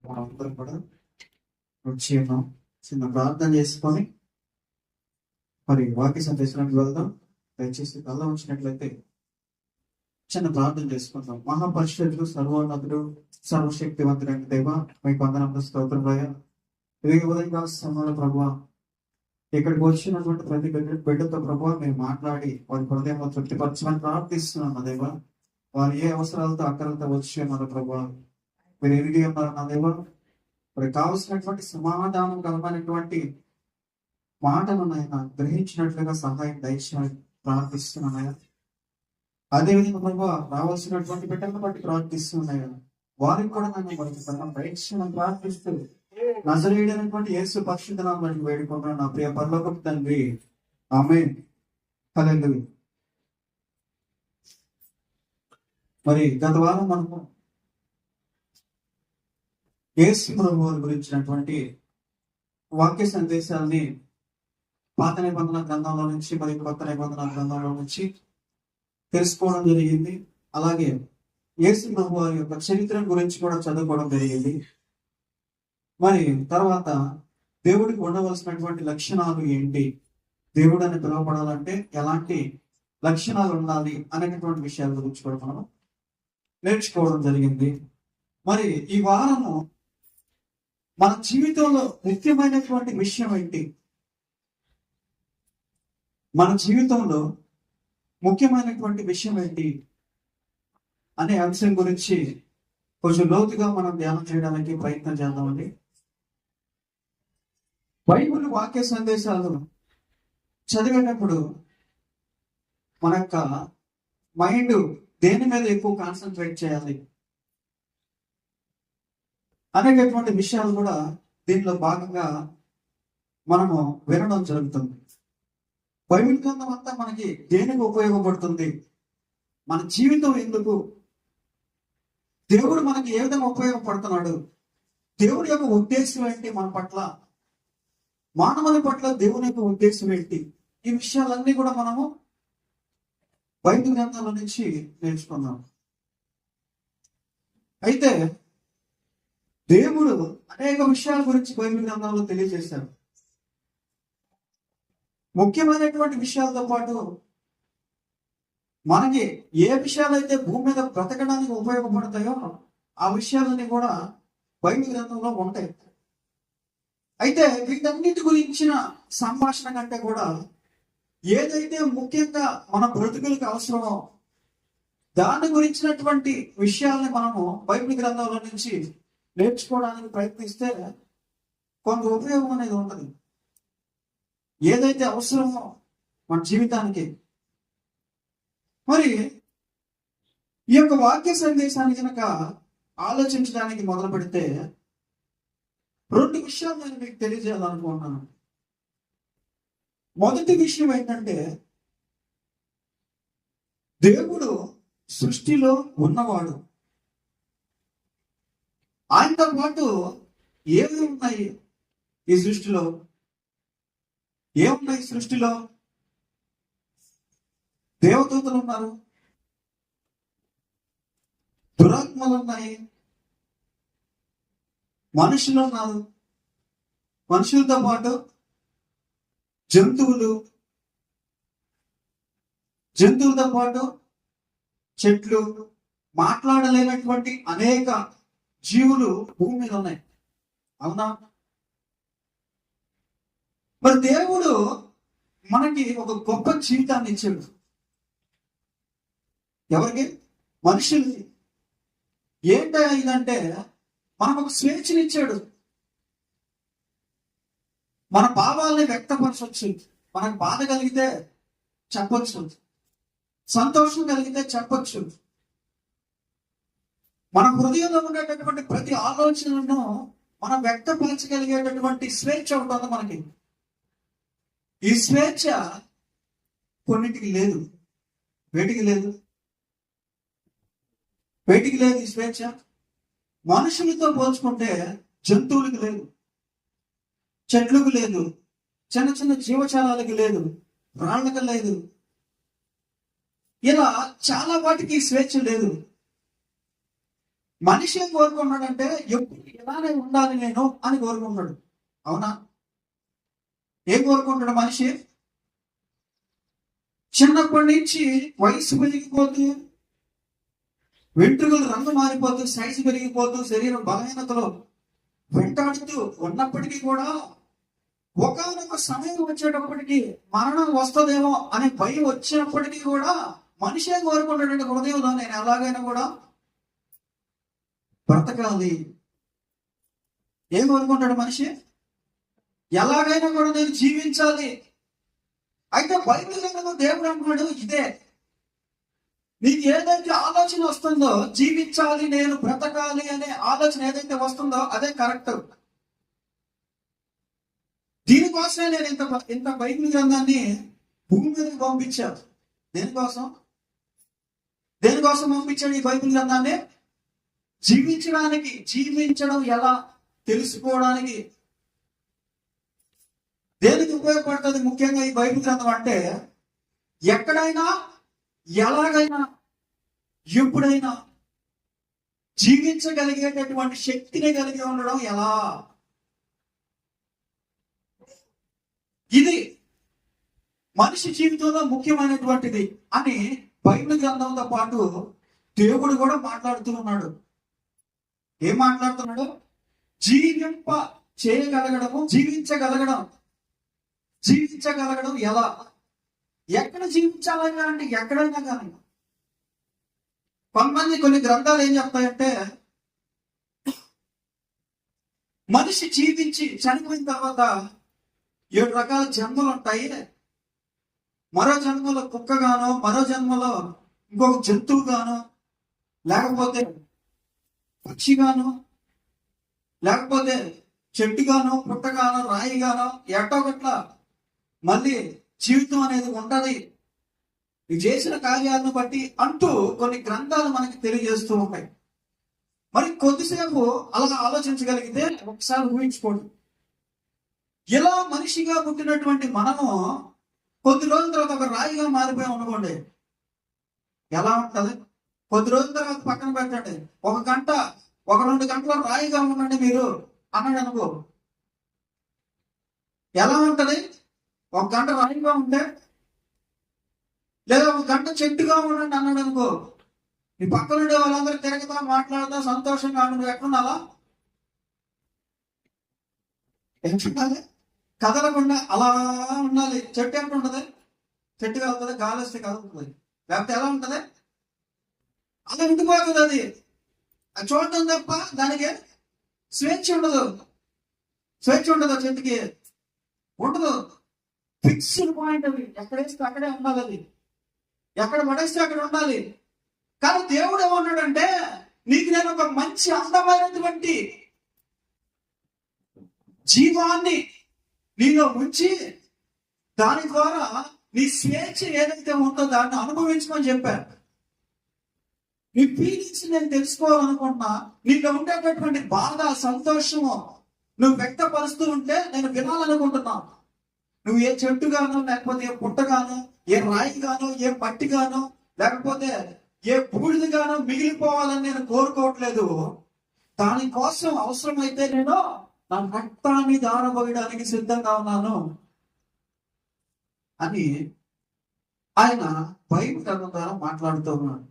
మనందరం కూడా వచ్చి ఉన్నాం. చిన్న ప్రార్థన చేసుకొని మరి వాక్య సందేశానికి వెళ్దాం. దయచేసి కళ్ళ ఉంచినట్లయితే చిన్న ప్రార్థన చేసుకుందాం. మహాపరిషత్తుడు, సర్వోన్నతుడు, సర్వశక్తివంతుడైన దేవ, మీకు వందనములు, స్తోత్రములయ్యా. ఇది ఉదయంకాల సమయంలో ప్రభువా, ఇక్కడికి వచ్చినటువంటి ప్రతి బిడ్డతో ప్రభువా మీరు మాట్లాడి వారి హృదయంలో తృప్తిపరచమని ప్రార్థిస్తున్నాం. నా దేవ, వారు ఏ అవసరాలతో అక్కలతో వచ్చి ఉన్నారు ప్రభువా, మీరు ఎరిగి ఉన్నారు నా దేవ. మరి కావలసినటువంటి సమాధానం కలమైనటువంటి మాటలను ఆయన గ్రహించినట్లుగా సహాయం దయచేయమని ప్రార్థిస్తున్నాయా. అదేవిధంగా ప్రభావ రావాల్సినటువంటి బిడ్డలను బట్టి ప్రార్థిస్తున్నాయా. వారికి కూడా నన్ను మరి దయచేయమని ప్రార్థిస్తూ నజరేయుడైనటువంటి యేసు పరిశుద్ధ నామమున వేడుకుంటున్నాను నా ప్రియ పరలోకపు తండ్రి, ఆమేన్. హల్లెలూయా. మరి గత వారం మనము యేసు ప్రభువు గురించినటువంటి వాక్య సందేశాలని పాత నిబంధన గ్రంథంలో నుంచి మరియు కొత్త నిబంధన గ్రంథంలో నుంచి తెలుసుకోవడం జరిగింది. అలాగే యేసు ప్రభువు వారి యొక్క చరిత్ర గురించి కూడా చదువుకోవడం జరిగింది. మరి తర్వాత దేవుడికి ఉండవలసినటువంటి లక్షణాలు ఏంటి, దేవుడు అని పిలువబడాలంటే ఎలాంటి లక్షణాలు ఉండాలి అనేటటువంటి విషయాల గురించి కూడా మనం నేర్చుకోవడం జరిగింది. మరి ఈ వారము మన జీవితంలో ముఖ్యమైనటువంటి విషయం ఏంటి, మన జీవితంలో ముఖ్యమైనటువంటి విషయం ఏంటి అనే అంశం గురించి కొంచెం లోతుగా మనం ధ్యానం చేయడానికి ప్రయత్నం చేద్దామండి. బైబిల్ వాక్య సందేశాలు చదివేటప్పుడు మన యొక్క మైండ్ దేని మీద ఎక్కువ కాన్సన్ట్రేట్ చేయాలి అనేటటువంటి విషయాలు కూడా దీనిలో భాగంగా మనము వినడం జరుగుతుంది. బైబిల్ గ్రంథం అంతా మనకి దేనికి ఉపయోగపడుతుంది, మన జీవితం ఎందుకు, దేవుడు మనకి ఏ విధంగా ఉపయోగపడుతున్నాడు, దేవుడి యొక్క ఉద్దేశం ఏంటి, మన పట్ల మానవుల పట్ల దేవుని యొక్క ఉద్దేశం ఏంటి, ఈ విషయాలన్నీ కూడా మనము బైబిల్ గ్రంథాల నుంచి నేర్చుకున్నాం. అయితే దేవుడు అనేక విషయాల గురించి బైబిల్ గ్రంథంలో తెలియజేశారు. ముఖ్యమైనటువంటి విషయాలతో పాటు మనకి ఏ విషయాలైతే భూమి మీద బ్రతకడానికి ఉపయోగపడతాయో ఆ విషయాలన్నీ కూడా బైబిల్ గ్రంథంలో ఉంటాయి. అయితే వీటన్నిటి గురించిన సంభాషణ కంటే కూడా ఏదైతే ముఖ్యంగా మన బ్రతుకులకు అవసరమో దాని గురించినటువంటి విషయాల్ని మనము బైబిల్ గ్రంథంలో నుంచి నేర్చుకోవడానికి ప్రయత్నిస్తే కొంత ఉపయోగం అనేది ఉంటుంది. ఏదైతే అవసరమో మన జీవితానికి. మరి ఈ యొక్క వాక్య సందేశాన్ని కనుక ఆలోచించడానికి మొదలు పెడితే 2 విషయాలు నేను మీకు తెలియజేయాలనుకుంటున్నాను. మొదటి విషయం ఏంటంటే, దేవుడు సృష్టిలో ఉన్నవాడు. ఆయనతో పాటు ఏమి ఉన్నాయి ఈ సృష్టిలో, ఏమున్నాయి సృష్టిలో? దేవదూతలు ఉన్నారు, దురాత్మలు ఉన్నాయి, మనుషులు ఉన్నారు, మనుషులతో పాటు జంతువులతో పాటు చెట్లు, మాట్లాడలేనటువంటి అనేక జీవులు భూమి మీద ఉన్నాయి. అవునా? మరి దేవుడు మనకి ఒక గొప్ప జీవితాన్ని ఇచ్చాడు. ఎవరికి? మనుషులకి. ఏంటో ఇదంటే మనకు ఒక స్వేచ్ఛనిచ్చాడు. మన భావాల్ని వ్యక్తపరచవచ్చు. మనకు బాధ కలిగితే చెప్పొచ్చు, సంతోషం కలిగితే చెప్పొచ్చు. మన హృదయంలో ఉండేటటువంటి ప్రతి ఆలోచనలను మనం వ్యక్తపరచగలిగేటటువంటి స్వేచ్ఛ ఉంటుంది మనకి. ఈ స్వేచ్ఛ కొన్నిటికి లేదు. వేటికి లేదు ఈ స్వేచ్ఛ. మనుషులతో పోల్చుకుంటే జంతువులకు లేదు, చెట్లకు లేదు, చిన్న చిన్న జీవజాలాలకు లేదు, ప్రాణులకు లేదు. ఇలా చాలా వాటికి స్వేచ్ఛ లేదు. మనిషి ఏం కోరుకున్నాడంటే ఎప్పుడు ఇలానే ఉండాలి నేను అని కోరుకుంటాడు. అవునా? ఏం కోరుకుంటాడు మనిషి? చిన్నప్పటి నుంచి వయసు పెరిగిపోతూ, వెంట్రుకలు రంగు మారిపోతూ, సైజు పెరిగిపోతూ, శరీరం బలహీనతలో వెంటాడుతూ ఉన్నప్పటికీ కూడా ఒకానొక సమయం వచ్చేటప్పటికి మరణం వస్తుందేమో అనే భయం వచ్చినప్పటికీ కూడా మనిషి ఏం కోరుకుంటాడంటే హృదయంలో నేను ఎలాగైనా కూడా బ్రతకాలి. ఏం కోరుకుంటాడు మనిషి? ఎలాగైనా కూడా నేను జీవించాలి. అయితే బైబిల్ గ్రంథంలో దేవుడు అంటున్నాడు, ఇదే నీకు ఏదైతే ఆలోచన వస్తుందో, జీవించాలి, నేను బ్రతకాలి అనే ఆలోచన ఏదైతే వస్తుందో అదే కరెక్ట్. దీనికోసమే నేను ఇంత బైబిల్ గ్రంథాన్ని భూమి మీదకి పంపించాను. దేనికోసం పంపించాడు ఈ బైబిల్ గ్రంథాన్ని? జీవించడం ఎలా తెలుసుకోవడానికి. దేనికి ఉపయోగపడుతుంది ముఖ్యంగా ఈ బైబిల్ గ్రంథం అంటే, ఎక్కడైనా ఎలాగైనా ఎప్పుడైనా జీవించగలిగేటటువంటి శక్తిని కలిగి ఉండడం ఎలా, ఇది మనిషి జీవితంలో ముఖ్యమైనటువంటిది అని బైబిల్ గ్రంథంతో పాటు దేవుడు కూడా మాట్లాడుతూ ఉన్నాడు. ఏం మాట్లాడుతున్నాడు? జీవించగలగడం ఎలా, ఎక్కడ జీవించాలని అంటే ఎక్కడైనా కానీ. కొన్ని గ్రంథాలు ఏం చెప్తాయంటే, మనిషి జీవించి చనిపోయిన తర్వాత 7 రకాల జన్మలు ఉంటాయి. మరో జన్మలో కుక్కగానో, మరో జన్మలో ఇంకొక జంతువుగానో, లేకపోతే పక్షిగానో, లేకపోతే చెట్టుగానో, పుట్టగానో, రాయిగానో, ఎట్టొకట్లా మళ్ళీ జీవితం అనేది ఉంటది నువ్వు చేసిన కార్యాలను బట్టి అంటూ కొన్ని గ్రంథాలు మనకి తెలియజేస్తూ ఉంటాయి. మరి కొద్దిసేపు అలా ఆలోచించగలిగితే ఒకసారి ఊహించుకోండి, ఇలా మనిషిగా పుట్టినటువంటి మనము కొద్ది రోజుల తర్వాత ఒక రాయిగా మారిపోయాం అనుకోండి, ఎలా ఉంటది? కొద్ది రోజుల తర్వాత పక్కన పెట్టండి, 1 గంట 1-2 గంటల రాయిగా ఉండండి మీరు అన్నాడు అనుకో, ఎలా ఉంటది? 1 గంట రాయిగా ఉంటే, లేదా 1 గంట చెట్టుగా ఉండండి అన్నాడు అనుకో, నీ పక్కన ఉండే వాళ్ళందరూ తిరగతా, మాట్లాడుతా, సంతోషంగా నువ్వు ఎట్లున్నావా? ఉండాలి, కదలకుండా అలా ఉండాలి. చెట్టు ఎంత ఉంటది? చెట్టు కలుగుతుంది, గాలి వస్తే కదులుతుంది. లేకపోతే ఎలా ఉంటది? అలా ఉండిపోతుంది. అది చూడటం తప్ప దానికి స్వేచ్ఛ ఉండదు. చెట్టుకి ఉండదు. Fixed point. అది ఎక్కడేస్తే అక్కడే ఉండాలి. అది ఎక్కడ పడేస్తే అక్కడ ఉండాలి. కానీ దేవుడు ఏమన్నాడంటే, నీకు నేను ఒక మంచి అందమైనటువంటి జీవాన్ని నీలో ఉంచి దాని ద్వారా నీ స్వేచ్ఛ ఏదైతే ఉందో దాన్ని అనుభవించమని చెప్పాను. నీ ఫీలింగ్స్ నేను తెలుసుకోవాలనుకుంటున్నా, నీలో ఉండేటటువంటి బాధ, సంతోషము నువ్వు వ్యక్తపరుస్తూ ఉంటే నేను వినాలనుకుంటున్నాను. నువ్వు ఏ చెట్టుగానో, లేకపోతే ఏ పుట్టగానో, ఏ రాయిగానో, ఏ పట్టిగానో, లేకపోతే ఏ బూడిదగానో మిగిలిపోవాలని నేను కోరుకోవట్లేదు. దానికోసం అవసరమైతే నేను నా రక్తాన్ని దారబోయడానికి సిద్ధంగా ఉన్నాను అని ఆయన బైబిల్ గ్రంథం ద్వారా మాట్లాడుతూ ఉన్నాడు.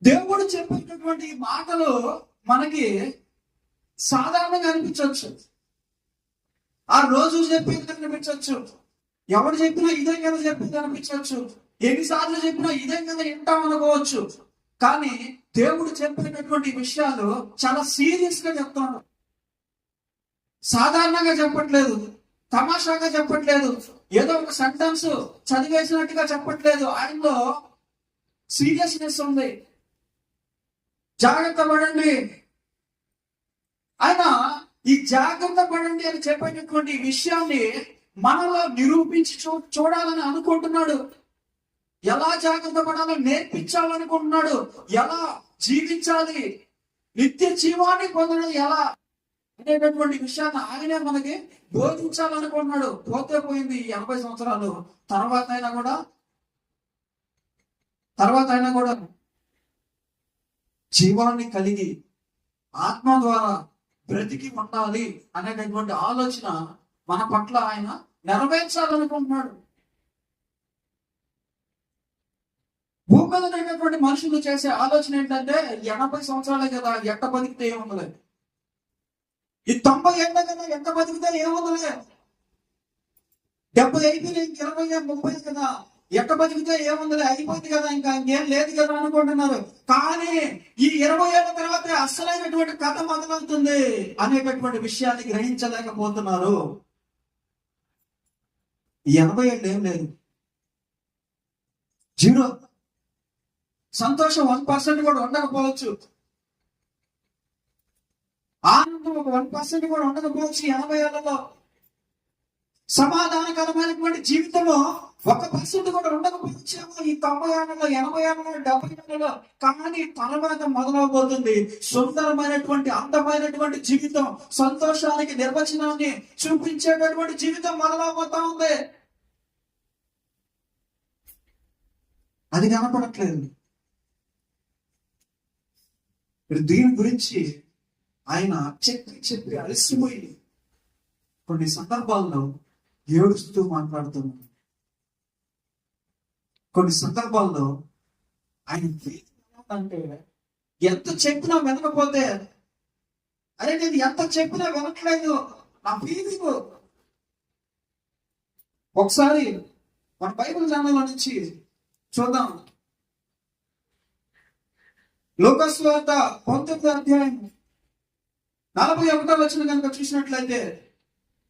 దేవుడు చెప్పేటటువంటి మాటలు మనకి సాధారణంగా అనిపించవచ్చు, ఆ రోజు చెప్పేది అనిపించవచ్చు, ఎవరు చెప్పినా ఇదే కదా చెప్పేది అనిపించవచ్చు, ఎన్నిసార్లు చెప్పినా ఇదే కదా వింటాం అనుకోవచ్చు. కానీ దేవుడు చెప్పేటటువంటి విషయాలు చాలా సీరియస్ గా చెప్తున్నాడు. సాధారణంగా చెప్పట్లేదు, తమాషాగా చెప్పట్లేదు, ఏదో ఒక సెంటెన్స్ చదివేసినట్టుగా చెప్పట్లేదు. ఆయనలో సీరియస్నెస్ ఉంది. జాగ్రత్త పడండి. ఆయన ఈ జాగ్రత్త పడండి అని చెప్పేటటువంటి విషయాన్ని మనలో నిరూపించి చూడాలని అనుకుంటున్నాడు. ఎలా జాగ్రత్త పడాలో నేర్పించాలనుకుంటున్నాడు. ఎలా జీవించాలి, నిత్య జీవాన్ని పొందడం ఎలా అనేటటువంటి విషయాన్ని ఆయనే మనకి బోధించాలనుకుంటున్నాడు. పోతే పోయింది 80 సంవత్సరాలు, తర్వాత అయినా కూడా జీవాన్ని కలిగి ఆత్మ ద్వారా బ్రతికి ఉండాలి అనేటటువంటి ఆలోచన మన పట్ల ఆయన నెరవేర్చాలనుకుంటున్నాడు. భూమి మీద ఉన్నటువంటి మనుషులు చేసే ఆలోచన ఏంటంటే 80 సంవత్సరాలే కదా, ఎట్ట బతికితే ఏముందలే, ఈ 90 ఏళ్ళ కదా ఎంత బతికితే ఏముందలే, 70 అయిపోయి 20 30 కదా ఎట్ట బతికితే ఏముందలే, అయిపోయింది కదా, ఇంకా ఇంకేం లేదు కదా అనుకుంటున్నారు. కానీ ఈ 20 ఏళ్ల తర్వాత అసలైనటువంటి కథ మొదలవుతుంది అనేటటువంటి విషయాన్ని గ్రహించలేకపోతున్నారు. ఈ 80 ఏళ్ళు ఏం లేదు, జీరో. సంతోషం 1% కూడా ఉండకపోవచ్చు, ఆనందం ఒక 1% కూడా ఉండకపోవచ్చు. 80 ఏళ్లలో సమాధానకరమైనటువంటి జీవితంలో 1% కూడా ఉండకపోవచ్చేమో ఈ 90 ఏళ్లలో, 80 ఏళ్లలో, 70 ఏళ్లలో. కానీ తర్వాత మొదలవబోతుంది సుందరమైనటువంటి అందమైనటువంటి జీవితం, సంతోషానికి నిర్వచనాన్ని చూపించేటటువంటి జీవితం మొదలవబోతా ఉంది. అది కనపడట్లేదు. దీని గురించి ఆయన చెప్పి అలసిపోయి కొన్ని సందర్భాల్లో ఏడుస్తూ మాట్లాడుతున్నాడు. కొన్ని సందర్భాల్లో ఆయన అంటే ఎంత చెప్పినా వినకపోతే, అరే నేను ఎంత చెప్పినా వినట్లేదు నా ఫీలింగ్. ఒకసారి మన బైబిల్ ఛానల్లో నుంచి చూద్దాం. లూకా సువార్త 19వ అధ్యాయం 41వ వచనం కనుక చూసినట్లయితే,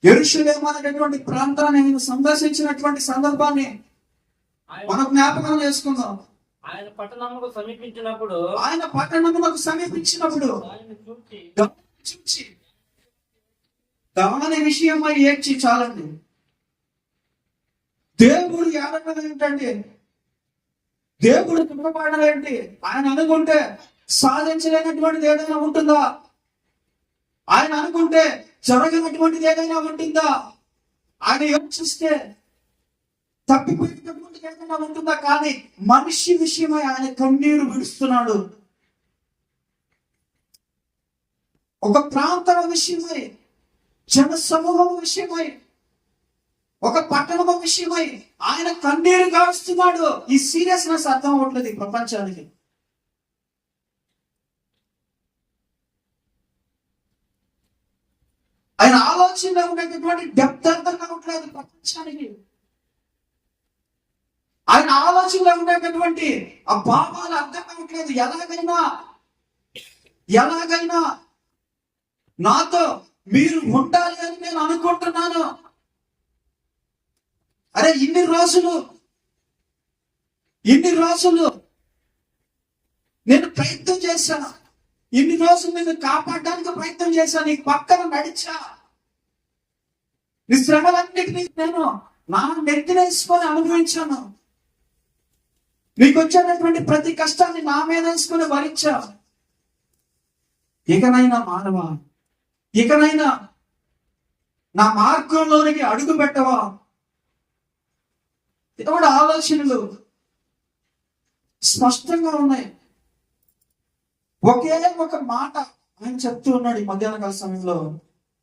యెరూషలేము అనేటటువంటి ప్రాంతాన్ని ఆయన సందర్శించినటువంటి సందర్భాన్ని మనం జ్ఞాపకం చేసుకుందాం. ఆయన పట్టణముకు సమీపించినప్పుడు చూచి దాని విషయమై ఏడ్చి చాలండి. దేవుడు ఏడడం ఏంటండి, దేవుడు దుఃఖపడడం ఏంటి? ఆయన అనుకుంటే సాధించలేనటువంటిది ఏదైనా ఉంటుందా? ఆయన అనుకుంటే జరగనటువంటిది ఏదైనా ఉంటుందా? ఆయన యోచిస్తే తప్పిపోయేటటువంటిది ఏదైనా ఉంటుందా? కానీ మనిషి విషయమై ఆయన కన్నీరు విడుస్తున్నాడు. ఒక ప్రాంతం విషయమై, జన సమూహం విషయమై, ఒక పట్టణం విషయమై ఆయన కన్నీరు గారుస్తున్నాడు. ఈ సీరియస్నెస్ అర్థం అవట్లేదు ఈ ప్రపంచానికి. ఆయన ఆలోచనలో ఉండేటటువంటి డెప్త్ అర్థం కావట్లేదు ప్రపంచానికి. ఆయన ఆలోచనలో ఉండేటటువంటి ఆ భావాలు అర్థం కావట్లేదు. ఎలాగైనా నాతో మీరు ఉండాలి అని నేను అనుకుంటున్నాను. అరే ఇన్ని రోజులు నేను ప్రయత్నం చేశాను, ఇన్ని రోజులు నేను కాపాడడానికి ప్రయత్నం చేశాను, నీ పక్కన నడిచా, నీ శ్రమలన్నిటినీ నేను నా నెత్తినేసుకొని అనుభవించాను, నీకు వచ్చేటటువంటి ప్రతి కష్టాన్ని నా మీద వేసుకొని భరించా. ఇకనైనా మానవా, ఇకనైనా నా మార్గంలోనికి అడుగు పెట్టవా? ఇటువంటి ఆలోచనలు స్పష్టంగా ఉన్నాయి. ఒకే ఒక మాట ఆయన చెప్తూ ఉన్నాడు ఈ మధ్యాహ్న కాల సమయంలో.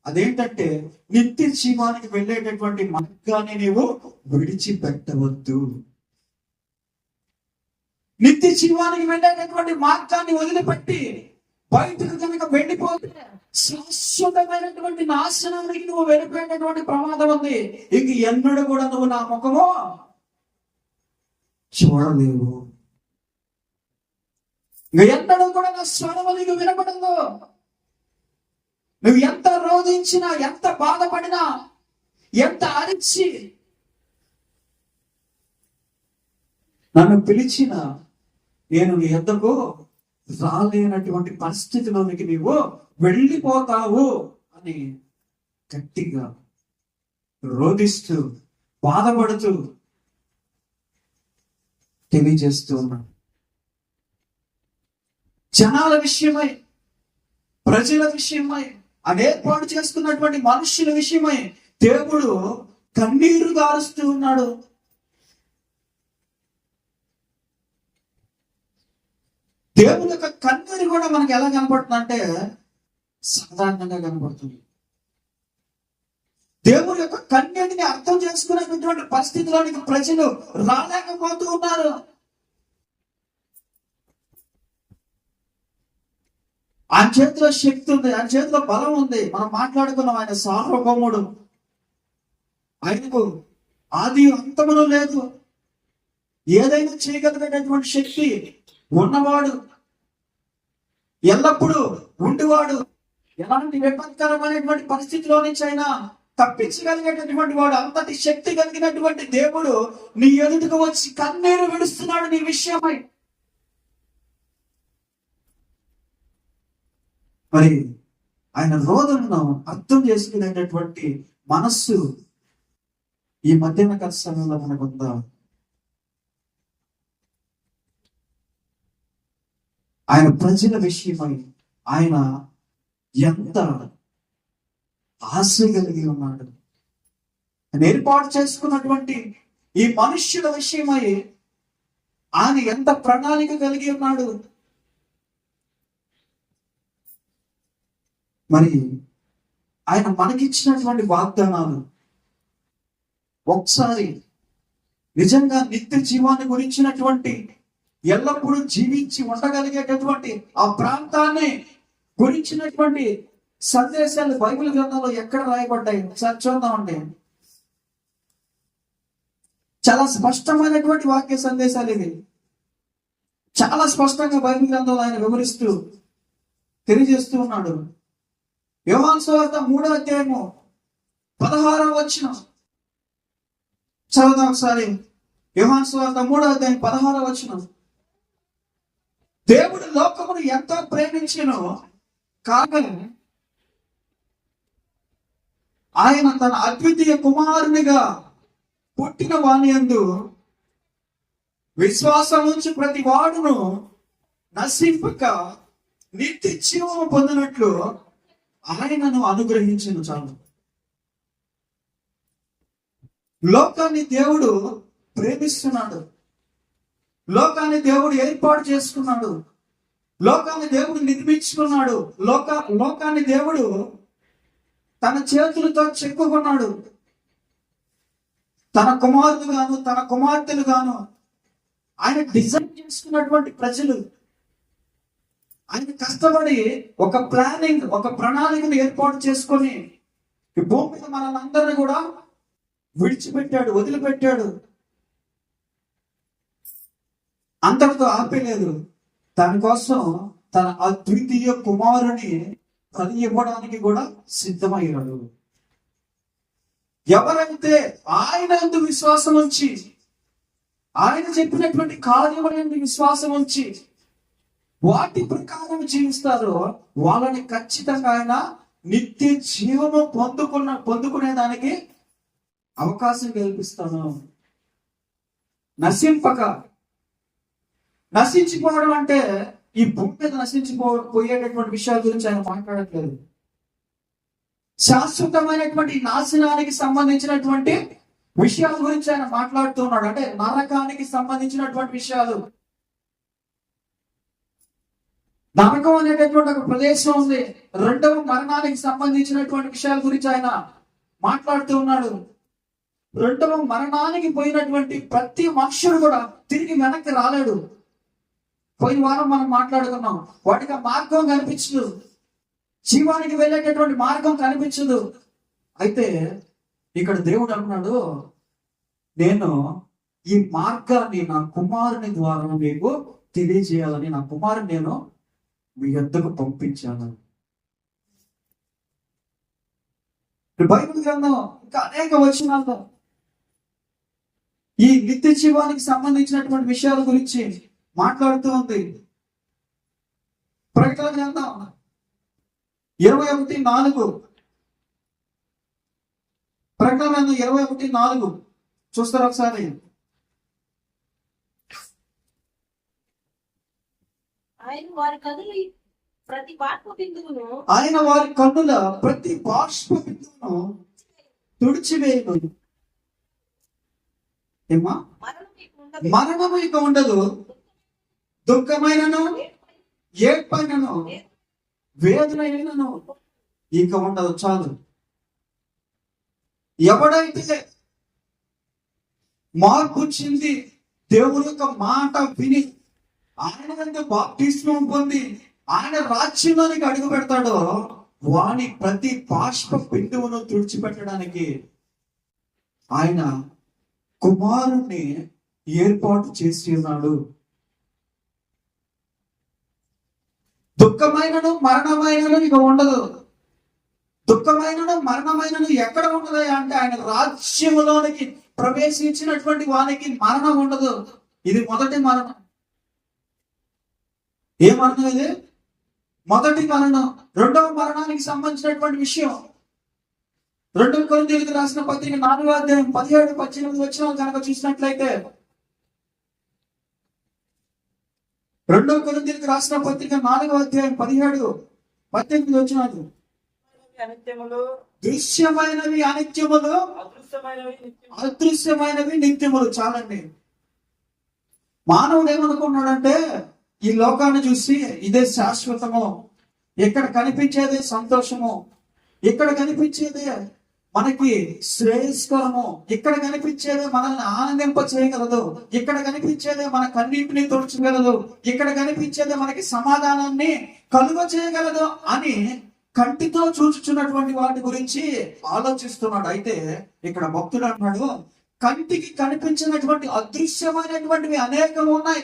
అదేంటంటే నిత్య జీవానికి వెళ్ళేటటువంటి మార్గాన్ని నీవు విడిచిపెట్టవద్దు. నిత్య జీవానికి వెళ్ళేటటువంటి మార్గాన్ని వదిలిపెట్టి బయటకు కనుక వెళ్ళిపోతే శాశ్వతమైనటువంటి నాశనానికి నువ్వు వెళ్ళిపోయేటటువంటి ప్రమాదం ఉంది. ఇంక ఎన్నడూ కూడా నువ్వు నా ముఖము చూడలేవు, ఎన్నడూ కూడా నా స్వరము నీకు వినపడదు. నువ్వు ఎంత రోధించినా, ఎంత బాధపడినా, ఎంత అరిచి నన్ను పిలిచినా నేను నీ యొద్దకు రాలేనటువంటి పరిస్థితిలోనికి నీవు వెళ్ళిపోతావు అని గట్టిగా రోధిస్తూ బాధపడుతూ తెలియజేస్తూ ఉన్నాడు. జనాల విషయమై, ప్రజల విషయమై, ఆయన ఏర్పాటు చేసుకున్నటువంటి మనుష్యుల విషయమై దేవుడు కన్నీరు గారుస్తూ ఉన్నాడు. దేవుని యొక్క కన్నీరు కూడా మనకి ఎలా కనపడుతుంది అంటే సాధారణంగా కనపడుతుంది. దేవుని యొక్క కన్నీటిని అర్థం చేసుకునేటువంటి పరిస్థితిలోనికి ప్రజలు రాలేకపోతూ ఉన్నారు. ఆయన చేతిలో శక్తి ఉంది, ఆయన చేతిలో బలం ఉంది. మనం మాట్లాడుకున్నాం, ఆయన సార్వభౌముడు, ఆయనకు ఆది అంతమును లేదు, ఏదైనా చేయగలిగేటటువంటి శక్తి ఉన్నవాడు, ఎల్లప్పుడూ ఉండివాడు, ఎలాంటి విపత్కరమైనటువంటి పరిస్థితిలో నుంచి అయినా తప్పించగలిగేటటువంటి వాడు, అంతటి శక్తి కలిగినటువంటి దేవుడు నీ ఎదుటకు వచ్చి కన్నీరు విడుస్తున్నాడు నీ విషయమై. మరి ఆయన రోదనను అర్థం చేసుకునేటటువంటి మనస్సు ఈ మధ్యాహ్న కాల సమయంలో మనకుందా? ఆయన ప్రజల విషయమై ఆయన ఎంత ఆశ కలిగి ఉన్నాడు. ఆయన ఏర్పాటు చేసుకున్నటువంటి ఈ మనుష్యుల విషయమై ఆయన ఎంత ప్రణాళిక కలిగి ఉన్నాడు. మరి ఆయన మనకిచ్చినటువంటి వాగ్దానాలు ఒకసారి నిజంగా నిత్య జీవాన్ని గురించినటువంటి, ఎల్లప్పుడూ జీవించి ఉండగలిగేటటువంటి ఆ ప్రాంతాన్ని గురించినటువంటి సందేశాలు బైబిల్ గ్రంథంలో ఎక్కడ రాయబడ్డాయి ఒకసారి చూద్దామండి. చాలా స్పష్టమైనటువంటి వాక్య సందేశాలు ఇవి. చాలా స్పష్టంగా బైబిల్ గ్రంథంలో ఆయన వివరిస్తూ తెలియజేస్తూ ఉన్నాడు. యోహాను సువార్త 3వ అధ్యాయము 16వ వచనం చదువుదాం ఒకసారి. యోహాను సువార్త 3వ అధ్యాయం 16వ వచనం. దేవుడు లోకమును ఎంతో ప్రేమించెను కాగా ఆయన తన అద్వితీయ కుమారునిగా పుట్టిన వాని యందు విశ్వాసం ఉంచి ప్రతి వాడును నశింపక నిత్య జీవము పొందినట్లు ఆయనను అనుగ్రహించెను. చాలు. లోకాన్ని దేవుడు ప్రేమిస్తున్నాడు, లోకాన్ని దేవుడు ఏర్పాటు చేసుకున్నాడు, లోకాన్ని దేవుడు నిర్మించుకున్నాడు, లోకాన్ని దేవుడు తన చేతులతో చెక్కుకున్నాడు. తన కుమారులు గాను తన కుమార్తెలు గాను ఆయన డిజైన్ చేసుకున్నటువంటి ప్రజలు, ఆయన కష్టపడి ఒక ప్లానింగ్, ఒక ప్రణాళికను ఏర్పాటు చేసుకొని ఈ భూమి మీద మనల్ని అందరినీ కూడా విడిచిపెట్టాడు, వదిలిపెట్టాడు. అంతటితో ఆపేలేదు. దానికోసం తన అద్వితీయ కుమారుని బలి ఇవ్వడానికి కూడా సిద్ధమయ్యాడు. ఎవరైతే ఆయన యందు విశ్వాసం ఉంచి, ఆయన చెప్పినటువంటి కార్యముల యందు విశ్వాసం ఉంచి వాటి ప్రకారం జీవిస్తారో వాళ్ళని ఖచ్చితంగా ఆయన నిత్య జీవము పొందుకునేదానికి అవకాశం కల్పిస్తాను. నశించిపోవడం అంటే ఈ భూమి మీద నశించిపోయేటటువంటి విషయాల గురించి ఆయన మాట్లాడట్లేదు. శాశ్వతమైనటువంటి నాశనానికి సంబంధించినటువంటి విషయాల గురించి ఆయన మాట్లాడుతున్నాడు. అంటే నరకానికి సంబంధించినటువంటి విషయాలు. నరకం అనేటటువంటి ఒక ప్రదేశం ఉంది. రెండవ మరణానికి సంబంధించినటువంటి విషయాల గురించి ఆయన మాట్లాడుతూ ఉన్నాడు. రెండవ మరణానికి పోయినటువంటి ప్రతి మనుషుడు కూడా తిరిగి వెనక్కి రాలేడు. పోయిన వారం మనం మాట్లాడుకున్నాం. వాటికి ఆ మార్గం కనిపించదు, జీవానికి వెళ్ళేటటువంటి మార్గం కనిపించదు. అయితే ఇక్కడ దేవుడు అన్నాడు, నేను ఈ మార్గాన్ని నా కుమారుని ద్వారా మీకు తెలియజేయాలని నా కుమారుని నేను మీ యొద్దకు పంపించాను. బైబిల్ గ్రంథం ఇంకా అనేక వచనాల్లో ఈ నిత్య జీవానికి సంబంధించినటువంటి విషయాల గురించి మాట్లాడుతూ ఉంది. ప్రకటన గ్రంథం 21:4, ప్రకటన గ్రంథం 21:4 చూస్తారు ఒకసారి. ఆయన వారి కన్నుల ప్రతి బాష్ప బిందువును తుడిచివేయను. ఏమా? మరణము ఇక ఉండదు, దుఃఖమైనను ఏడ్పైనను వేదన అయినను ఇక ఉండదు. చాలు. ఎవడైతే మార్పు చెంది దేవుని యొక్క మాట విని ఆయన బాప్తిస్మం పొంది ఆయన రాజ్యంలోనికి అడుగు పెడతాడో వాని ప్రతి బాష్ప బిందువును తుడిచిపెట్టడానికి ఆయన కుమారుణ్ణి ఏర్పాటు చేసి ఉన్నాడు. దుఃఖమైనను మరణమైనను ఇక ఉండదు. దుఃఖమైనను మరణమైనను ఎక్కడ ఉండదు అంటే ఆయన రాజ్యములోనికి ప్రవేశించినటువంటి వానికి మరణం ఉండదు. ఇది మొదటి మరణం. ఏ మరణం ఇది? మొదటి మరణం. రెండవ మరణానికి సంబంధించినటువంటి విషయం 2 కొరింథీయులకు రాసిన పత్రిక 4వ అధ్యాయం 17-18 వచనాలు కనుక చూసినట్లయితే, 2 కొరింథీయులకు రాసిన పత్రిక 4వ అధ్యాయం 17-18 వచనాలు. అనిత్యములు, దృశ్యమైనవి అనిత్యములు, అదృశ్యమైనవి నిత్యములు. అదృశ్యమైనవి నిత్యములు. చాలండి. మానవుడు ఏమనుకున్నాడంటే ఈ లోకాన్ని చూసి ఇదే శాశ్వతము, ఇక్కడ కనిపించేదే సంతోషము, ఇక్కడ కనిపించేదే మనకి శ్రేయస్కరము, ఇక్కడ కనిపించేదే మనల్ని ఆనందింప చేయగలదు, ఇక్కడ కనిపించేదే మన కన్నీటిని తుడచగలదు, ఇక్కడ కనిపించేదే మనకి సమాధానాన్ని కలుగ చేయగలదు అని కంటితో చూచుచున్నటువంటి వాటి గురించి ఆలోచిస్తున్నాడు. అయితే ఇక్కడ భక్తుడు అంటున్నాడు, కంటికి కనిపించినటువంటి అదృశ్యమైనటువంటివి అనేకం ఉన్నాయి.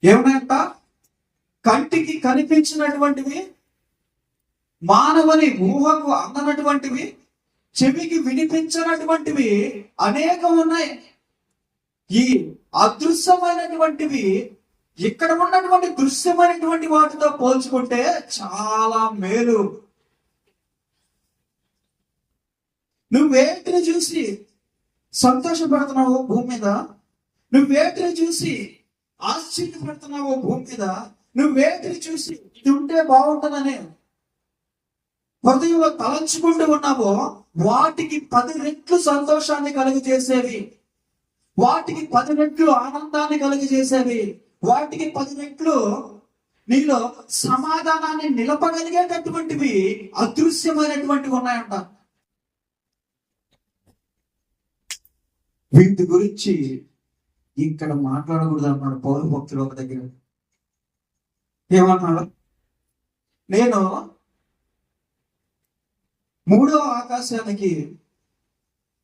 ఏమన్నాయంట? కంటికి కనిపించినటువంటివి, మానవుని ఊహకు అందనటువంటివి, చెవికి వినిపించినటువంటివి అనేకం ఉన్నాయి. ఈ అదృశ్యమైనటువంటివి ఇక్కడ ఉన్నటువంటి దృశ్యమైనటువంటి వాటితో పోల్చుకుంటే చాలా మేలు. నువ్వేటిని చూసి సంతోషపడుతున్నావు భూమి మీద? నువ్వేటిని చూసి ఆశ్చర్యపడుతున్నావు భూమి మీద? నువ్వేటిని చూసి ఇది ఉంటే బాగుంటుందని హృదయంలో తలంచుకుంటూ ఉన్నావో వాటికి 10 రెట్లు సంతోషాన్ని కలుగజేసేవి, వాటికి 10 రెట్లు ఆనందాన్ని కలుగజేసేవి, వాటికి 10 రెట్లు నీలో సమాధానాన్ని నిలపగలిగేటటువంటివి అదృశ్యమైనటువంటివి ఉన్నాయంట. వీటి గురించి ఇక్కడ మాట్లాడకూడదు అన్నాడు పౌరు భక్తుడు ఒక దగ్గర. ఏమన్నాడు? నేను 3వ ఆకాశానికి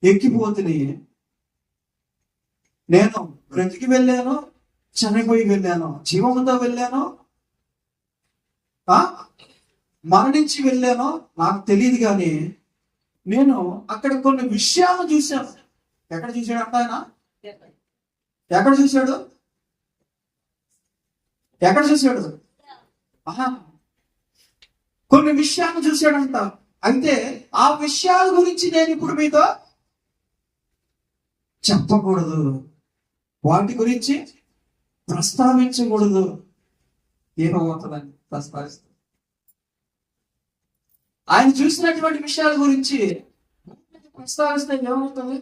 ఎక్కిపోతుని, నేను బ్రతికి వెళ్ళాను, చనిపోయి వెళ్ళాను, జీవముతో వెళ్ళాను, మరణించి వెళ్ళాను నాకు తెలియదు. కానీ నేను అక్కడ కొన్ని విషయాలు చూశాను. ఎక్కడ చూశాడు అంట ఆయన? ఎక్కడ చూశాడు? ఎక్కడ చూశాడు? కొన్ని విషయాలు చూశాడంట. అయితే ఆ విషయాల గురించి నేను ఇప్పుడు మీతో చెప్పకూడదు, వాటి గురించి ప్రస్తావించకూడదు. ఏమవుతుందని ప్రస్తావిస్తాను. ఆయన చూసినటువంటి విషయాల గురించి ప్రస్తావిస్తే ఏమవుతుంది?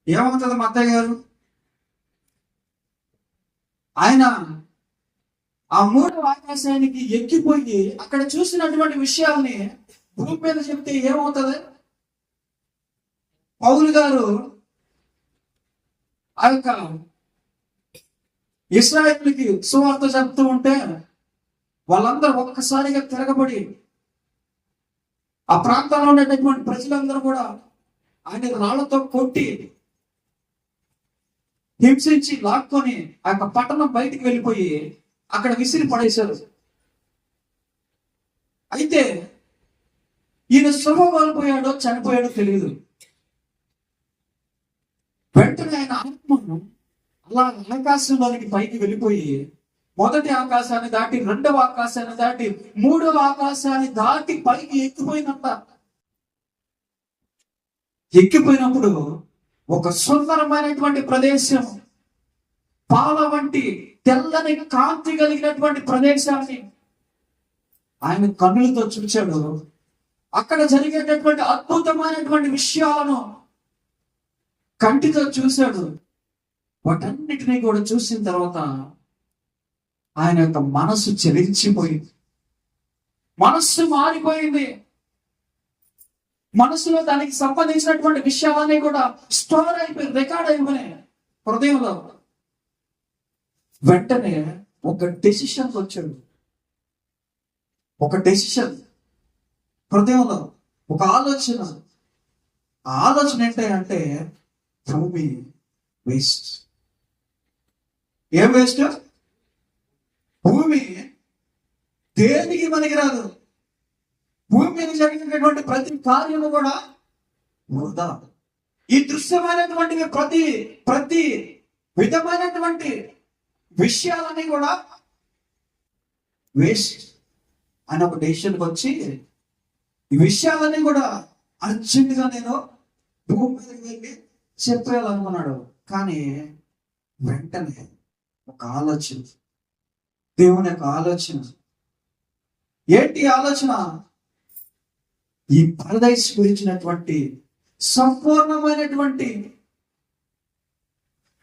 ఏమవుతుంది మా అత్తయ్య గారు? ఆయన ఆ 3వ ఆకాశానికి ఎక్కిపోయి అక్కడ చూసినటువంటి విషయాల్ని భూమి మీద చెప్తే ఏమవుతుంది? పౌలు గారు ఆ యొక్క ఇశ్రాయేలుకి సువార్త చెప్తూ ఉంటే వాళ్ళందరూ ఒక్కసారిగా తిరగబడి ఆ ప్రాంతంలో ఉండేటటువంటి ప్రజలందరూ కూడా ఆయన రాళ్లతో కొట్టి హింసించి లాక్కొని ఆ యొక్క పట్టణం బయటికి వెళ్ళిపోయి అక్కడ విసిరి పడేశారు. అయితే ఈయన స్పృహ కోల్పోయాడో చనిపోయాడో తెలియదు. వెంటనే ఆయన ఆత్మను అలా ఆకాశంలోనికి పైకి వెళ్ళిపోయి మొదటి ఆకాశాన్ని దాటి 2వ ఆకాశాన్ని దాటి 3వ ఆకాశాన్ని దాటి పైకి ఎక్కిపోయినంత. ఎక్కిపోయినప్పుడు ఒక సుందరమైనటువంటి ప్రదేశం, పాల వంటి తెల్లని కాంతి కలిగినటువంటి ప్రదేశాన్ని ఆయన కన్నులతో చూశాడు. అక్కడ జరిగేటటువంటి అద్భుతమైనటువంటి విషయాలను కంటితో చూశాడు. వాటన్నిటినీ కూడా చూసిన తర్వాత ఆయన యొక్క మనస్సు చెలించిపోయింది, మనస్సు మారిపోయింది. మనసులో దానికి సంబంధించినటువంటి విషయాలన్నీ కూడా స్టోర్ అయిపోయి రికార్డ్ అయిపోయినాయి హృదయంలో. వెంటనే ఒక డెసిషన్ వచ్చాడు, ఒక డెసిషన్ హృదయంలో, ఒక ఆలోచన. ఆ ఆలోచన ఏంటంటే భూమి వేస్ట్. ఏం వేస్ట్? భూమి దేనికి మనకి రాదు. భూమి మీద జరిగినటువంటి ప్రతి కార్యము కూడా వృధా. ఈ దృశ్యమైనటువంటి ప్రతి విధమైనటువంటి విషయాలన్నీ కూడా వేస్ట్ అని ఒక డెసిషన్కి వచ్చి ఈ విషయాలన్నీ కూడా అర్జెంటుగా నేను భూమి మీదకి వెళ్ళి చెప్పేయాలనుకున్నాడు. కానీ వెంటనే ఒక ఆలోచన, దేవుని యొక్క ఆలోచన ఏంటి? ఆలోచన ఈ పరదైస్ గురించినటువంటి సంపూర్ణమైనటువంటి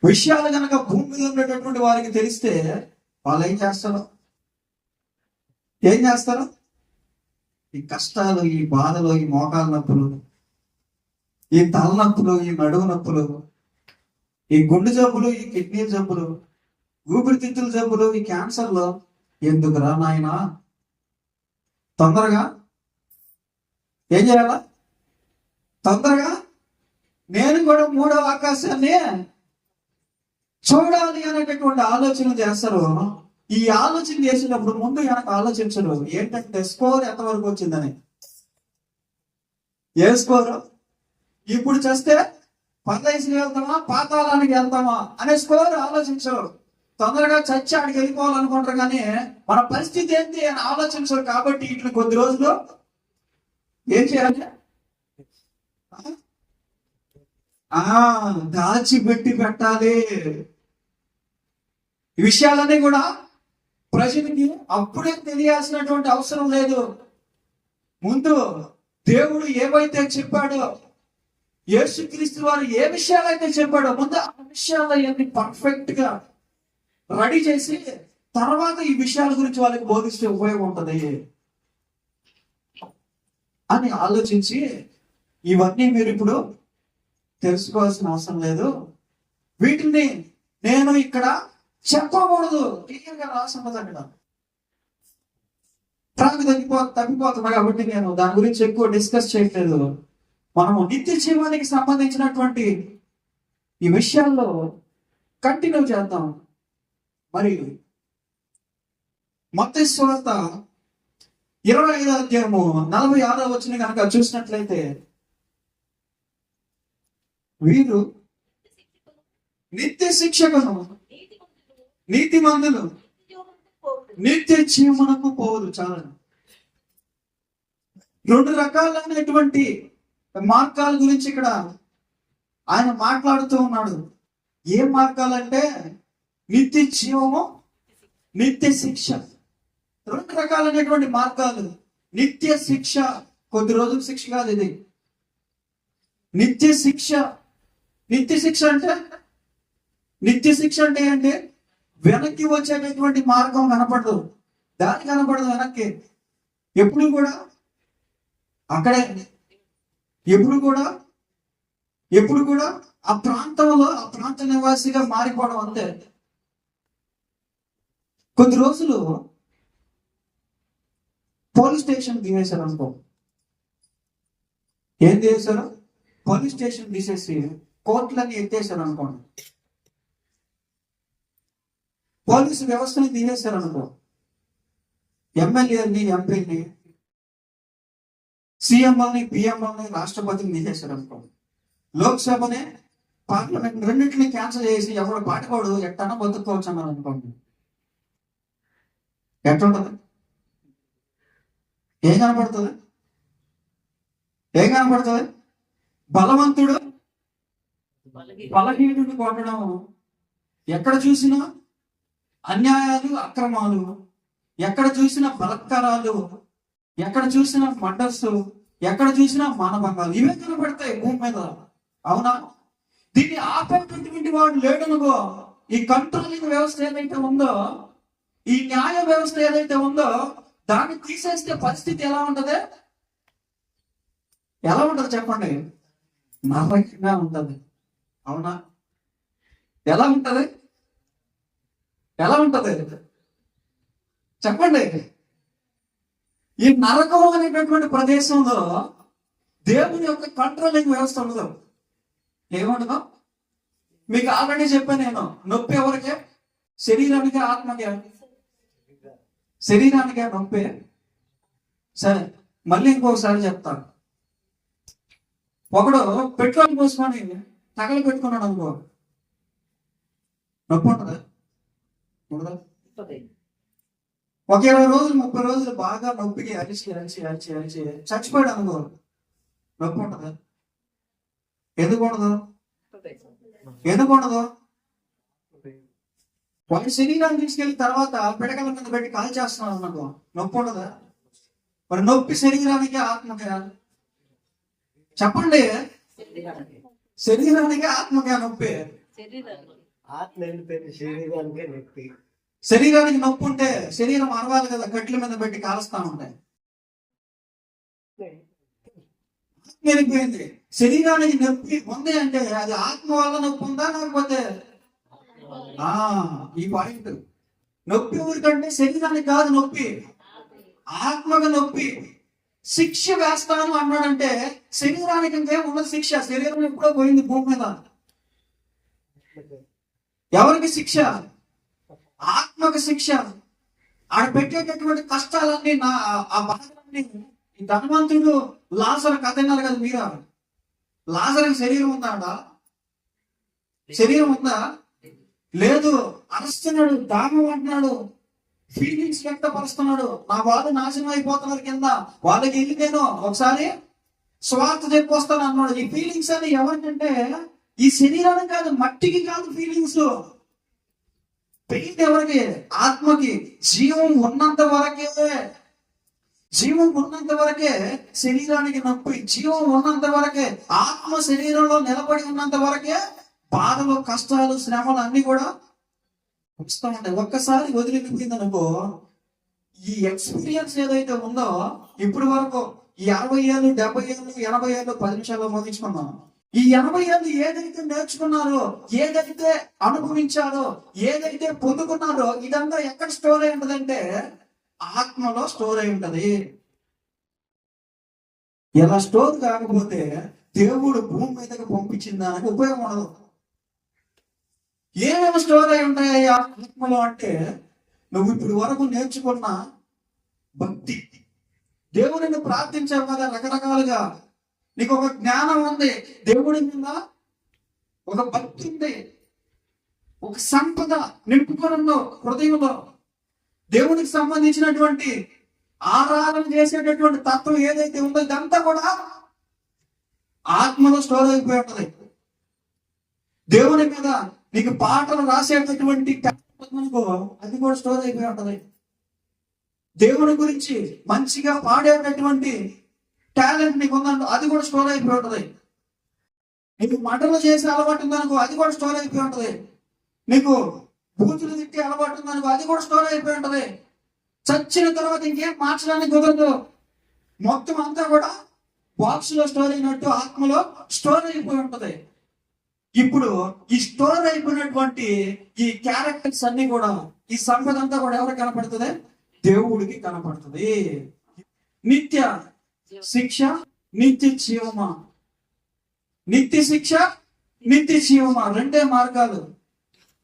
విషయాలు కనుక భూమి మీద ఉండేటటువంటి వారికి తెలిస్తే వాళ్ళు ఏం చేస్తారు? ఈ కష్టాలు, ఈ బాధలు, ఈ మోకాల నొప్పులు, ఈ తలనొప్పులు, ఈ నడువు నొప్పులు, ఈ గుండె జబ్బులు, ఈ కిడ్నీ జబ్బులు, ఊపిరితిత్తుల జబ్బులు, ఈ క్యాన్సర్లు ఎందుకురా నాయనా? తొందరగా ఏం చేయాలా? తొందరగా నేను కూడా 3వ ఆకాశాన్ని చూడాలి అనేటటువంటి ఆలోచన చేస్తారు. ఈ ఆలోచన చేసినప్పుడు ముందు వెనక ఆలోచించరు. ఏంటంటే స్కోర్ ఎంతవరకు వచ్చిందని. ఏ స్కోరు? ఇప్పుడు చేస్తే పరదేశం వెళ్తామా, పాతాళానికి వెళ్తామా అనే స్కోర్ ఆలోచించరు. తొందరగా చచ్చి ఆడికి వెళ్ళిపోవాలనుకుంటారు, కానీ మన పరిస్థితి ఏంటి అని ఆలోచించరు. కాబట్టి ఇట్లా కొద్ది రోజులు ఏం చేయాలి? దాచిపెట్టి పెట్టాలి. ఈ విషయాలన్నీ కూడా ప్రజలకి అప్పుడే తెలియాల్సినటువంటి అవసరం లేదు. ముందు దేవుడు ఏవైతే చెప్పాడో, యేసుక్రీస్తు వారు ఏ విషయాలైతే చెప్పాడో ముందు ఆ విషయాలన్నీ పర్ఫెక్ట్ గా రెడీ చేసి తర్వాత ఈ విషయాల గురించి వాళ్ళకి బోధిస్తే ఉపయోగం ఉంటుంది అని ఆలోచించి, ఇవన్నీ మీరు ఇప్పుడు తెలుసుకోవాల్సిన అవసరం లేదు, వీటిని నేను ఇక్కడ చెప్పకూడదు, క్లియర్గా రాసున్నది అక్కడ. ట్రాక్ తగ్గిపోతుంది కాబట్టి నేను దాని గురించి ఎక్కువ డిస్కస్ చేయట్లేదు. మనము నిత్య జీవానికి సంబంధించినటువంటి ఈ విషయాల్లో కంటిన్యూ చేద్దాం. మరి మత్తయి సువార్త 25వ అధ్యాయము 46వ వచనం కనుక చూసినట్లయితే, వీరు నిత్య శిక్షకును నీతిమంతులు నిత్య జీవమునకు పోరు. చాలా 2 రకాలైనటువంటి మార్గాల గురించి ఇక్కడ ఆయన మాట్లాడుతూ ఉన్నాడు. ఏ మార్గాలంటే నిత్య జీవము, నిత్య శిక్ష. 2 రకాలైనటువంటి మార్గాలు. నిత్య శిక్ష, కొద్ది రోజుల శిక్ష కాదు ఇది. నిత్య శిక్ష. నిత్య శిక్ష అంటే ఏంటి? వెనక్కి వచ్చేటటువంటి మార్గం కనపడదు, దారి కనపడదు వెనక్కి. ఎప్పుడు కూడా అక్కడే, ఎప్పుడు కూడా ఆ ప్రాంతంలో ఆ ప్రాంత నివాసిగా మారిపోవడం అంతే. కొద్ది రోజులు పోలీస్ స్టేషన్ తీసేశారు అనుకో. ఏం తీసేశారు? పోలీస్ స్టేషన్ తీసేసి కోర్టులన్నీ ఎత్తేసారు అనుకోండి. పోలీసు వ్యవస్థని తీసేశారు అనుకో. ఎమ్మెల్యేని, ఎంపీని, సీఎంఎల్ని, పిఎంఎల్ని, రాష్ట్రపతిని తీసేశారు అనుకో. లోక్సభని, పార్లమెంట్ రెండింటిని క్యాన్సిల్ చేసి ఎవరు పాటుకోడు ఎట్టన్నా బతుక్కోవచ్చు అన్నారు అనుకోండి. ఎట్లుంటది? ఏం కనపడుతుంది? బలవంతుడు బలహీనుడిని కొట్టడం. ఎక్కడ చూసినా అన్యాయాలు, అక్రమాలు, ఎక్కడ చూసినా బలత్కారాలు, ఎక్కడ చూసినా మర్డర్స్, ఎక్కడ చూసినా మానభంగాలు, ఇవే కనపడతాయి భూమి మీద. అవునా? దీన్ని ఆపేటటువంటి వాడు లేడనుకో, ఈ కంట్రోలింగ్ వ్యవస్థ ఏదైతే ఉందో, ఈ న్యాయ వ్యవస్థ ఏదైతే ఉందో, దాన్ని తీసేస్తే పరిస్థితి ఎలా ఉంటది? ఎలా ఉంటది చెప్పండి? నరకంగా ఉంటది. అవునా? ఎలా ఉంటది? ఎలా ఉంటది చెప్పండి? ఈ నరకం అనేటటువంటి ప్రదేశంలో దేవుని యొక్క కంట్రోలింగ్ వ్యవస్థ ఉండదు. ఏముండదు? మీకు ఆల్రెడీ చెప్పాను నేను. నొప్పి ఎవరికే? శరీరానికి, ఆత్మకే. శరీరానికే నొప్పి. సరే, మళ్ళీ ఇంకొకసారి చెప్తాను. ఒకడు పెట్రోల్ పోసుకొని తగలు పెట్టుకున్నాడు అనుకో, నొప్పి ఉంటుందా? ఉండదా? ఒక 20 రోజులు 30 రోజులు బాగా నొప్పికి అరిచి అరిచి అరిచి అరిచి చచ్చిపోయాడు అనుకో, నొప్పి ఉంటుందా? ఎందుకు ఉండదు? ఎందుకు ఉండదు? వాడి శరీరాన్ని తీసుకెళ్ళిన తర్వాత పిడకల మీద పెట్టి కాల్ చేస్తున్నాడు అనుకో, నొప్పి ఉండదా? మరి నొప్పి శరీరానికి, ఆత్మకే? చెప్పండి. శరీరానికి, ఆత్మకే నొప్పి? ఆత్మ వెళ్ళిపోయిన శరీరానికే నొప్పి. శరీరానికి నొప్పి ఉంటే శరీరం అరవాలి కదా, గట్ల మీద పెట్టి కాలుస్తా ఉంటాయి. వెళ్ళిపోయింది. శరీరానికి నొప్పి ఉంది అంటే అది ఆత్మ వల్ల నొప్పి ఉందా, లేకపోతే ఈ పాయింట్. నొప్పి ఊరికంటే శరీరానికి కాదు నొప్పి, ఆత్మగా నొప్పి. శిక్ష వేస్తాను అన్నాడంటే శరీరానికి ఇంకేం ఉన్నది శిక్ష. శరీరం ఎప్పుడో పోయింది భూమి మీద. ఎవరికి శిక్ష? ఆత్మకు శిక్ష. ఆడ పెట్టేటటువంటి కష్టాలన్నీ, ఆ బాధలన్నీ. ఈ ధనవంతుడు లాజరు కథ విన్నారు కదా మీరా? లాజరుకి శరీరం ఉందా? శరీరం ఉందా? లేదు. అరుస్తున్నాడు, దాహం అంటున్నాడు, ఫీలింగ్స్ వ్యక్తపరుస్తున్నాడు. నా వాళ్ళు నాశనం అయిపోతున్నారు కింద, వాళ్ళకి వెళ్ళి నేను ఒకసారి స్వార్థ చెప్పొస్తాను అన్నాడు. ఈ ఫీలింగ్స్ అని ఎవరికంటే ఈ శరీరానికి కాదు, మట్టికి కాదు ఫీలింగ్స్. పెయిన్ ఎవరికి? ఆత్మకి. జీవం ఉన్నంత వరకే, జీవం ఉన్నంత వరకే శరీరానికి నొప్పి. జీవం ఉన్నంత వరకే, ఆత్మ శరీరంలో నిలబడి ఉన్నంత వరకే బాధలు, కష్టాలు, శ్రమలు అన్ని కూడా వస్తూ ఉంటాయి. ఒక్కసారి వదిలిపోయింది అనుకో, ఈ ఎక్స్పీరియన్స్ ఏదైతే ఉందో ఇప్పటి వరకు ఈ 60 ఏళ్ళు, 70 ఏళ్ళు, 80 ఏళ్ళు 10 నిమిషాల్లో ముగించుకున్నాం. ఈ 80 ఏళ్ళు ఏదైతే నేర్చుకున్నారో, ఏదైతే అనుభవించారో, ఏదైతే పొందుకున్నారో, ఇదంతా ఎక్కడ స్టోర్ అయి ఉంటదంటే ఆత్మలో స్టోర్ అయి ఉంటది. ఇలా స్టోర్ కాకపోతే దేవుడు భూమి మీదకి పంపించిన దానికి ఉపయోగం ఉండదు. ఏమేమి స్టోర్ అయి ఉంటాయి ఆత్మలో అంటే, నువ్వు ఇప్పుడు వరకు నేర్చుకున్న భక్తి, దేవుడిని ప్రార్థించావు కదా రకరకాలుగా, నీకు ఒక జ్ఞానం ఉంది, దేవుడి మీద ఒక భక్తి ఉంది, ఒక సంపద నింపుకున్న హృదయంలో దేవునికి సంబంధించినటువంటి ఆరాధన చేసేటటువంటి తత్వం ఏదైతే ఉందో ఇదంతా కూడా ఆత్మలో స్టోర్ అయిపోయి ఉంటది. దేవుని మీద నీకు పాటలు రాసేటటువంటి అది కూడా స్టోర్ అయిపోయి ఉంటది. దేవుని గురించి మంచిగా పాడేటటువంటి టాలెంట్ నీకు ఉందనుకో, అది కూడా స్టోర్ అయిపోయి ఉంటది. నీకు మంటలు చేసే అలవాటు ఉందనుకో, అది కూడా స్టోర్ అయిపోయి ఉంటది. నీకు బూతులు తిట్టే అలవాటు ఉందనుకో, అది కూడా స్టోర్ అయిపోయి ఉంటది. చచ్చిన తర్వాత ఇంకేం మార్చడానికి కుదరదు. మొత్తం అంతా కూడా బాక్స్ లో స్టోర్ అయినట్టు ఆత్మలో స్టోర్ అయిపోయి ఉంటది. ఇప్పుడు ఈ స్టోర్ అయిపోయినటువంటి ఈ క్యారెక్టర్స్ అన్ని కూడా, ఈ సంపద అంతా కూడా ఎవరికి కనపడుతుంది? దేవుడికి కనపడుతుంది. నిత్య శిక్ష, నిత్య జీవమా. నిత్య శిక్ష, నిత్య జీవమా, రెండే మార్గాలు.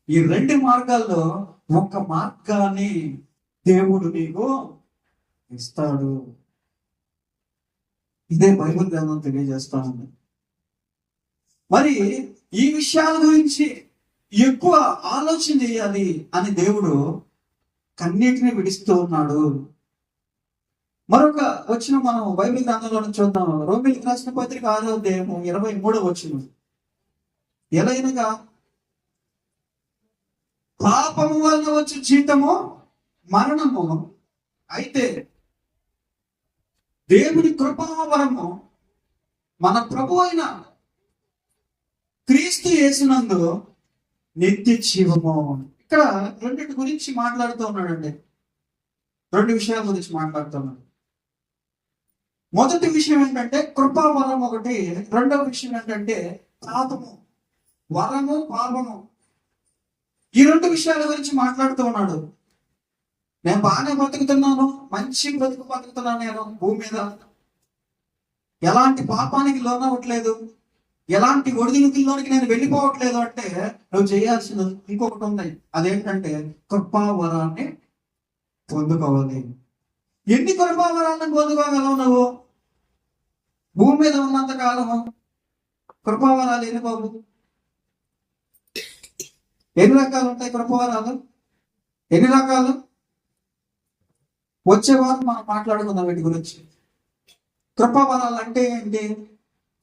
ఈ రెండు మార్గాల్లో ఒక మార్గాన్ని దేవుడు నీకు ఇస్తాడు. ఇదే బైబిల్ గ్రంథం తెలియజేస్తా ఉంది. మరి ఈ విషయాల గురించి ఎక్కువ ఆలోచన చేయాలి అని దేవుడు కన్నీటిని విడిస్తూ ఉన్నాడు. మరొక వచ్చిన మనం బైబిల్ గ్రంథంలో చూద్దాం. రోమీయులకు రాసిన పత్రిక 6వ అధ్యాయము 23వ వచనం. ఎలాగనగా పాపము వల్ల వచ్చే జీతము మరణము, అయితే దేవుని కృపావరము మన ప్రభు అయిన క్రీస్తు యేసునందు నిత్య జీవము. ఇక్కడ రెండింటి గురించి మాట్లాడుతూ ఉన్నాడండి. రెండు విషయాల గురించి మాట్లాడుతున్నాడు. మొదటి విషయం ఏంటంటే కృపావరం ఒకటి, రెండవ విషయం ఏంటంటే పాపము. వరము, పాపము, ఈ రెండు విషయాల గురించి మాట్లాడుతూ ఉన్నాడు. నేను బాగానే బతుకుతున్నాను, మంచి బతుకుతున్నాను, నేను భూమి మీద ఎలాంటి పాపానికి లోనవ్వట్లేదు, ఎలాంటి ఒడిదుడుకుల్లోనికి నేను వెళ్ళిపోవట్లేదు అంటే నువ్వు చేయాల్సింది ఇంకొకటి ఉంది. అదేంటంటే కృపావరాన్ని పొందుకోవాలి. ఎన్ని కృపావరాలను పొందుకోగలవు నువ్వు? భూమి మీద ఉన్నంత కాలము కృపావరాలు ఎన్ని బాబు? ఎన్ని రకాలు ఉంటాయి కృపావరాలు? ఎన్ని రకాలు? వచ్చే వారం మనం మాట్లాడుకుందాం వీటి గురించి. కృపావరాలు అంటే ఏంటి?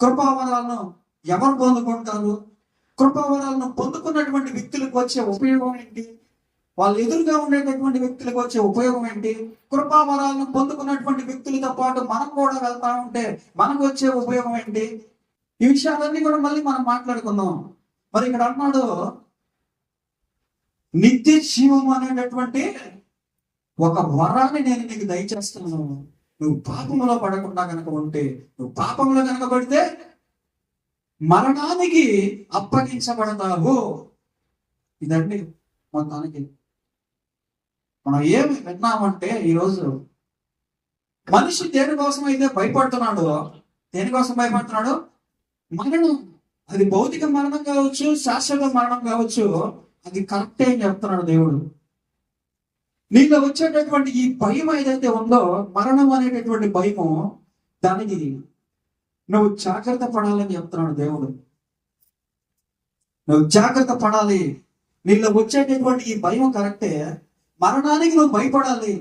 కృపావరాలను ఎవరు పొందుకుంటారు? కృపావరాలను పొందుకున్నటువంటి వ్యక్తులకు వచ్చే ఉపయోగం ఏంటి? వాళ్ళు ఎదురుగా ఉండేటటువంటి వ్యక్తులకు వచ్చే ఉపయోగం ఏంటి? కృపావరాలను పొందుకున్నటువంటి వ్యక్తులతో పాటు మనం కూడా వెళ్తా ఉంటే మనకు వచ్చే ఉపయోగం ఏంటి? ఈ విషయాలన్నీ కూడా మళ్ళీ మనం మాట్లాడుకుందాం. మరి ఇక్కడ అన్నాడు నిత్య జీవం అనేటటువంటి ఒక వరాన్ని నేను నీకు దయచేస్తున్నాను. నువ్వు పాపంలో పడకుండా కనుక ఉంటే, నువ్వు పాపంలో కనుక పడితే మరణానికి అప్పగించబడతావు. ఇదండి మొత్తానికి మనం ఏమి విన్నామంటే ఈరోజు మనిషి దేనికోసం అయితే భయపడుతున్నాడు, దేనికోసం భయపడుతున్నాడు? మరణం. అది భౌతిక మరణం కావచ్చు, శాశ్వత మరణం కావచ్చు, అది కరెక్టే అని చెప్తున్నాడు దేవుడు. నీలో వచ్చేటటువంటి ఈ భయం ఏదైతే ఉందో, మరణం అనేటటువంటి భయము, దానికి నువ్వు జాగ్రత్త పడాలని చెప్తున్నాడు దేవుడు. నువ్వు జాగ్రత్త పడాలి. నీలో వచ్చేటటువంటి ఈ భయం కరెక్టే, మరణానికి నువ్వు భయపడాలి.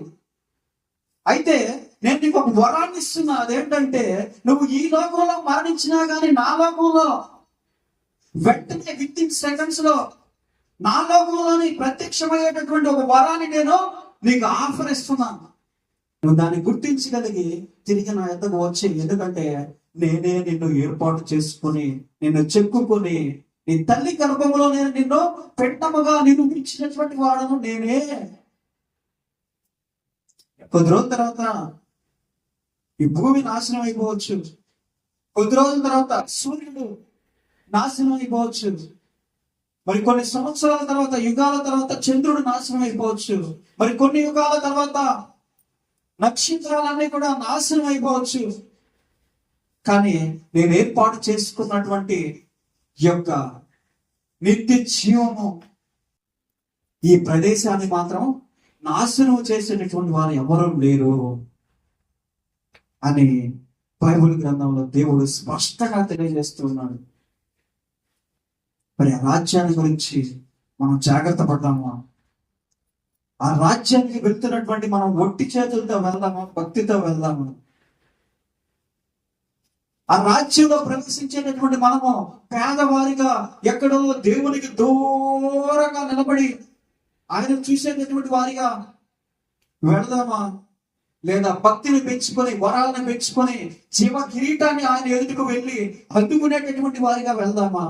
అయితే నేను నీకు ఒక వరాన్ని ఇస్తున్నా. అదేంటంటే నువ్వు ఈ లోకంలో మరణించినా కానీ నా లోకంలో వెంటనే విత్ ఇన్ సెకండ్స్ లో నా లోకంలోని ప్రత్యక్షమయ్యేటటువంటి ఒక వరాన్ని నేను నీకు ఆఫర్ ఇస్తున్నాను. నువ్వు దాన్ని గుర్తించగలిగి తిరిగి నా యొద్దకు వచ్చి, ఎందుకంటే నేనే నిన్ను ఏర్పాటు చేసుకుని, నిన్ను చెక్కుని, నీ తల్లి గర్భంలో నేను నిన్ను పెట్టముగా నిన్ను ఇచ్చినటువంటి వాడను నేనే. కొద్ది రోజుల తర్వాత ఈ భూమి నాశనం అయిపోవచ్చు. కొద్ది రోజుల తర్వాత సూర్యుడు నాశనం అయిపోవచ్చు. మరి కొన్ని సంవత్సరాల తర్వాత, యుగాల తర్వాత చంద్రుడు నాశనం అయిపోవచ్చు. మరి కొన్ని యుగాల తర్వాత నక్షత్రాలన్నీ కూడా నాశనం అయిపోవచ్చు. కానీ నేను ఏర్పాటు చేసుకున్నటువంటి యొక్క నిత్య జీవము, ఈ ప్రదేశాన్ని మాత్రం నాశనం చేసేటటువంటి వారు ఎవరూ లేరు అని బైబిల్ గ్రంథంలో దేవుడు స్పష్టంగా తెలియజేస్తున్నాడు. మరి ఆ రాజ్యాన్ని గురించి మనం జాగ్రత్త పడ్డామా? ఆ రాజ్యానికి వెళ్తున్నటువంటి మనం ఒట్టి చేతులతో వెళ్దామా? భక్తితో వెళ్దామా? ఆ రాజ్యంలో ప్రవేశించేటటువంటి మనము పేదవారిగా ఎక్కడో దేవునికి దూరంగా నిలబడి ఆయన చూసేటటువంటి వారిగా వెళదామా? లేదా భక్తిని పెంచుకొని, వరాలను పెంచుకొని, జీవ కిరీటాన్ని ఆయన ఎదుటికి వెళ్ళి అందుకునేటటువంటి వారిగా వెళ్దామా?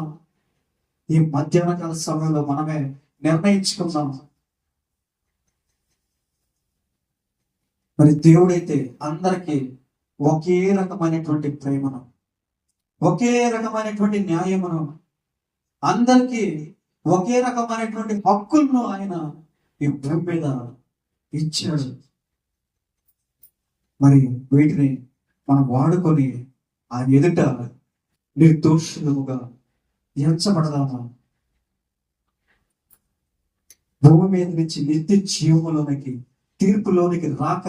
ఈ మధ్యాహ్న కాల సమయంలో మనమే నిర్ణయించుకుందాం. మరి దేవుడైతే అందరికీ ఒకే రకమైనటువంటి ప్రేమను, ఒకే రకమైనటువంటి న్యాయమును, అందరికీ ఒకే రకమైనటువంటి హక్కులను ఆయన ఈ భూమి మీద ఇచ్చాడు. మరి వీటిని మనం వాడుకొని ఆయన ఎదుట నిర్దోషులుగా ఎంచబడదామా? భూమి మీద నుంచి నిత్య జీవములోనికి, తీర్పులోనికి రాక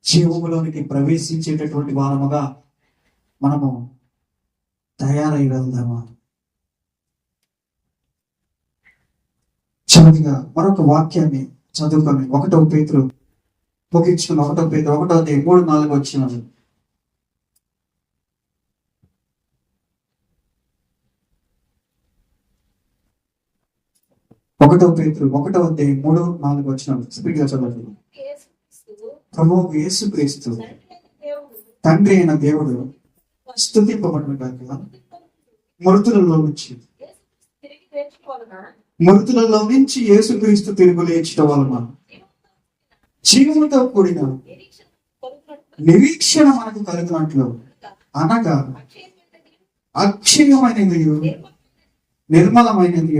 జీవములోనికి ప్రవేశించేటటువంటి వారముగా మనము తయారై వెళ్దామా? చివరిగా మరొక వాక్యాన్ని చదువుకొని 1 పేతురు ముగించుకున్న 1 పేతురు 1:3-4 వచ్చినాను. 1 పేతురు 1:3-4 వచ్చినాను. స్పీడ్గా చదవండి. ప్రభువు యేసుక్రీస్తు తండ్రి అయిన దేవుడు స్తుతింపబడును గాక. మృతులలో నుంచి తిరిగి తెచ్చుకోవాలన్నా మృతులలో నుంచి యేసుక్రీస్తు తిరుగు లేచడం వలన జీవముతో కూడిన నిరీక్షణ కొనుక్కున్నట్టు నిరీక్షణ మనకు కలిగినట్లు అనగా అక్షయమైనది, అక్షయమైనది నిర్మలమైనది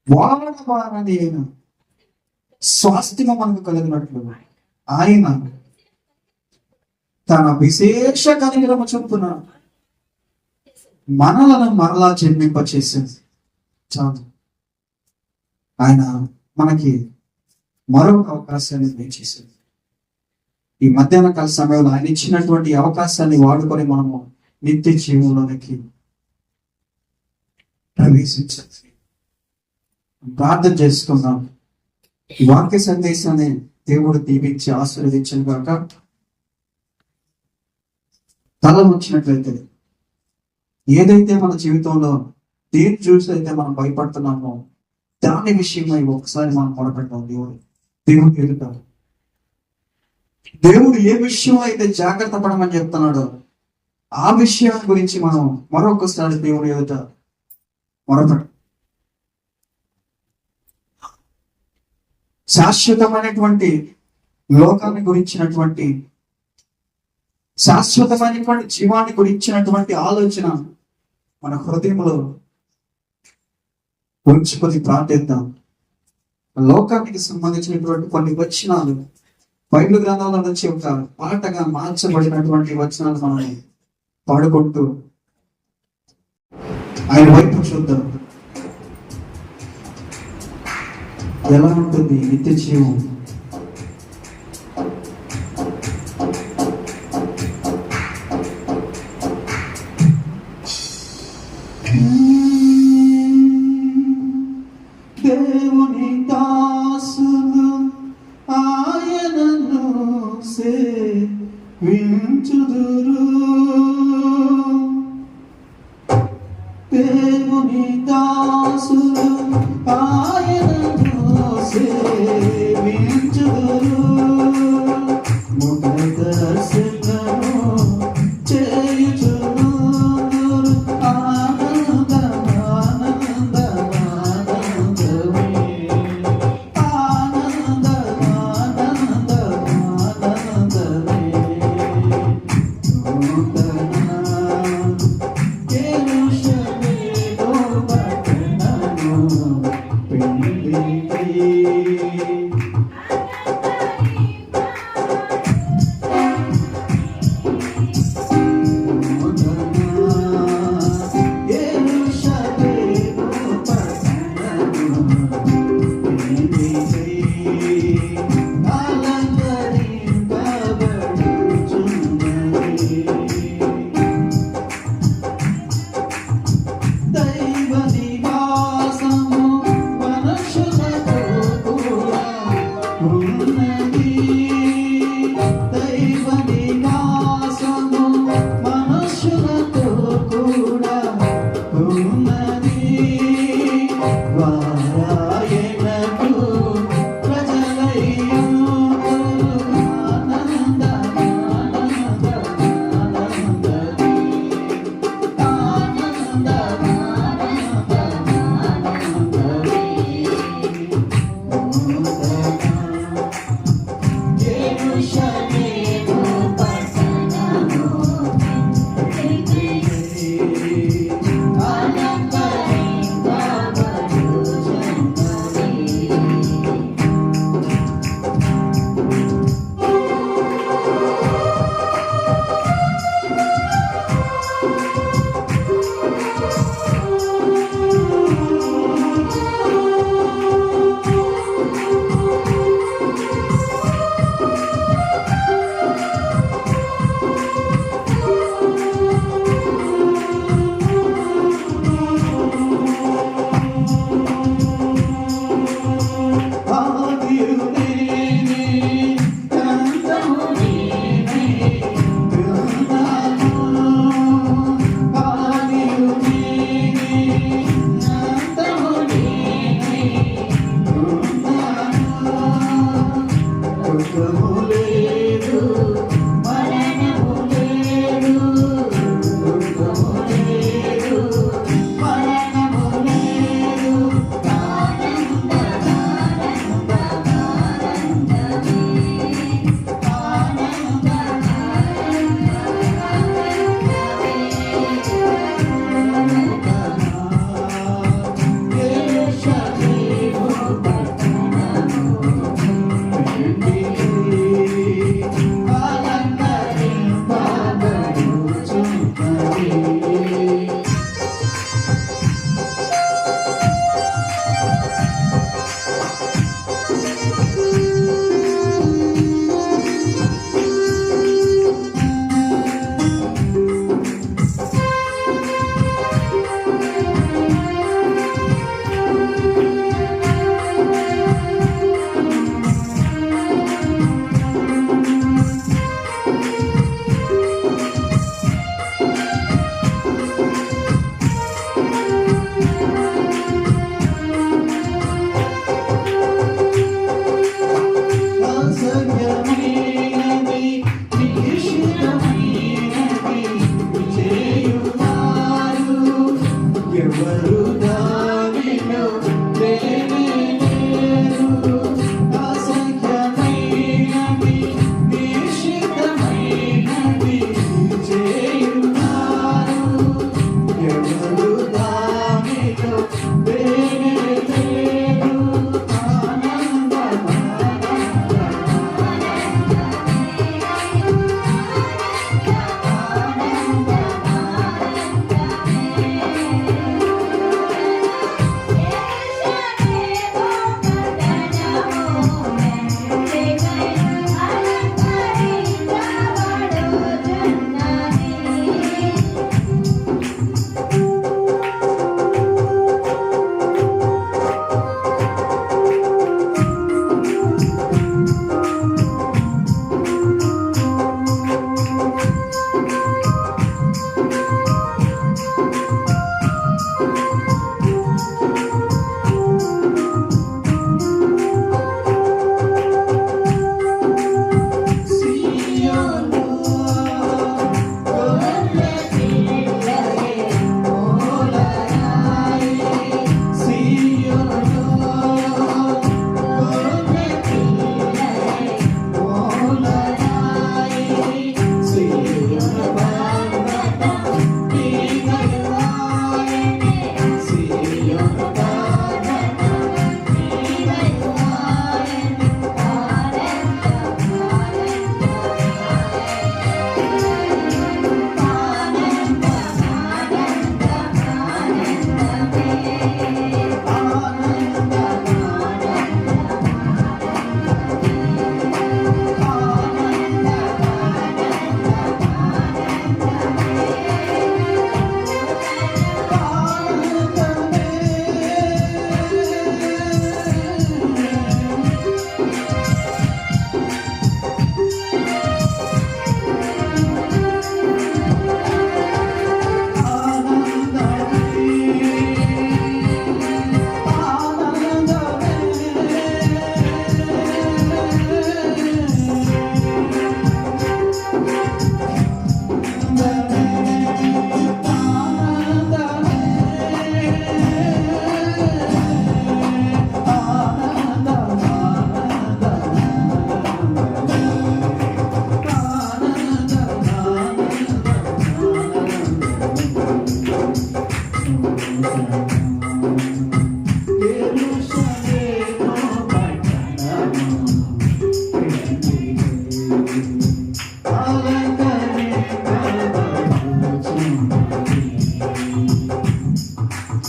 వాడబారని అయిన స్వాస్థ్యము మనకు కలిగినట్లు ఆయన తన విశేష కనికరము చొప్పున మనలను మరలా జన్మింపచేసింది. చాలు. ఆయన మనకి మరొక అవకాశాన్ని దయచేసింది. ఈ మధ్యాహ్న కాల సమయంలో ఆయన ఇచ్చినటువంటి అవకాశాన్ని వాడుకొని మనము నిత్య జీవంలోనికి ప్రవేశించాలి. ప్రార్థన చేసుకుందాం. ఈ వాక్య సందేశాన్ని దేవుడు దీవించి ఆశీర్వదించను గాక. తల వచ్చినట్లయితే ఏదైతే మన జీవితంలో దేని చూసి అయితే మనం భయపడుతున్నామో దాని విషయమై ఒకసారి మనం మొదలుపెట్టాం. దేవుడు ఎదుగుతాడు. దేవుడు ఏ విషయం అయితే జాగ్రత్త పడమని చెప్తున్నాడో ఆ విషయం గురించి మనం మరొకసారి దేవుడు ఎదుట మొదలుపెట్టాం. శాశ్వతమైనటువంటి లోకాన్ని గురించినటువంటి శాశ్వతమైనటువంటి జీవాన్ని గురించినటువంటి ఆలోచన మన హృదయంలో ఉంచుకొని ప్రార్థిద్దాం. లోకానికి సంబంధించినటువంటి కొన్ని వచనాలు బైబిల్ గ్రంథాల నుంచి ఒక పాటగా మార్చబడినటువంటి వచనాలు మనం పాడుకుంటూ ఆయన వైపు చూద్దాం. ఎలా ఉంటుంది నిత్య జీవం? దేవుని దాసులు ఆయనను సేవించుదురు. దేవుని దాసులు ఆయనను సేవించుదురు. ముఖ దర్శనము చేయుచునుదురు.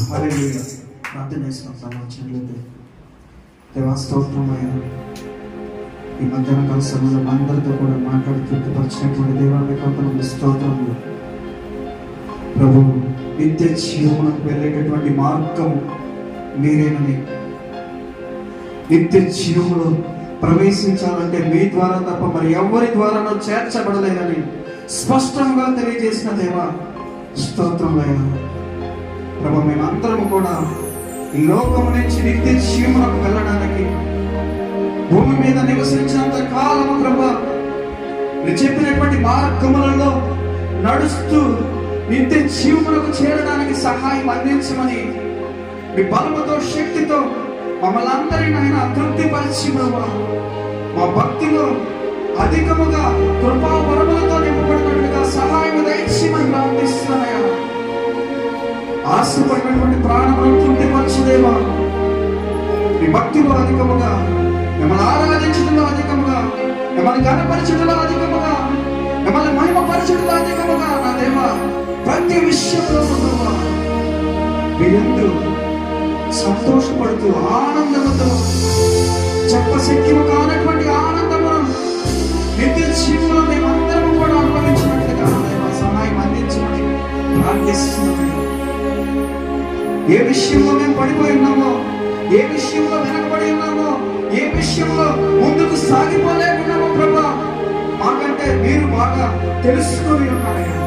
హల్లెలూయా. ప్రార్థన చేసుకుంటాం వచ్చినట్లయితే. దేవా స్తోత్రమయ్యా, ఈ మధ్యాహ్న కాల సమయంలో మా అందరితో కూడా మాట్లాడి తృప్తిపరిచినటువంటి దేవాలయ కృపను స్తోత్రములు. ప్రభు, నిత్య జీవమునకు వెళ్ళేటటువంటి మార్గం మీరేనని, నిత్య జీవములో ప్రవేశించాలంటే మీ ద్వారా తప్ప మరి ఎవరి ద్వారానో చేర్చబడలేదని స్పష్టంగా తెలియజేసిన దేవా స్తోత్రమయ్యా. ప్రభు, మేమందరం కూడా ఈ లోకము నుంచి నిత్య జీవమునకు వెళ్ళడానికి భూమి మీద నివసించినంత కాలము ప్రభు మీరు చెప్పినటువంటి మార్గములలో నడుస్తూ నిత్య జీవమునకు చేరడానికి సహాయం అందించమని మీ బలముతో శక్తితో మమ్మల్ని అందరినీ ఆయన తృప్తిపరిచి ప్రభు మా భక్తిలో అధికముగా కృపా వరములతో నింపబడినట్టుగా సహాయం దయచేయమని ప్రార్థిస్తున్నాయా. ఆశపడినటువంటి ప్రాణములను తృప్తిపరచుదేవా, మీ భక్తిలో అధికముగా, మిమ్మల్ని ఆరాధించడంలో అధికముగా, మిమ్మల్ని గణపరచడంలో అధికముగా, మిమ్మల్ని మహిమపరచడంలో అధికముగా నా దేవా ప్రతి విషయంలో ఉన్నావా మీరెందు సంతోషపడుతూ ఆనందముతో చెప్పశక్యము కానటువంటి ఆనందమును నిత్య జీవంలో మేమందరము కూడా అనుభవించినట్లుగా దేవా సహాయం అందించమని ప్రార్థిస్తున్నాము. ఏ విషయంలో మేము పడిపోయి ఉన్నామో, ఏ విషయంలో వెనకబడి ఉన్నామో, ఏ విషయంలో ముందుకు సాగిపోలేకున్నామో ప్రభా మాకంటే మీరు బాగా తెలుసుకొని ఉన్నారయ్యా.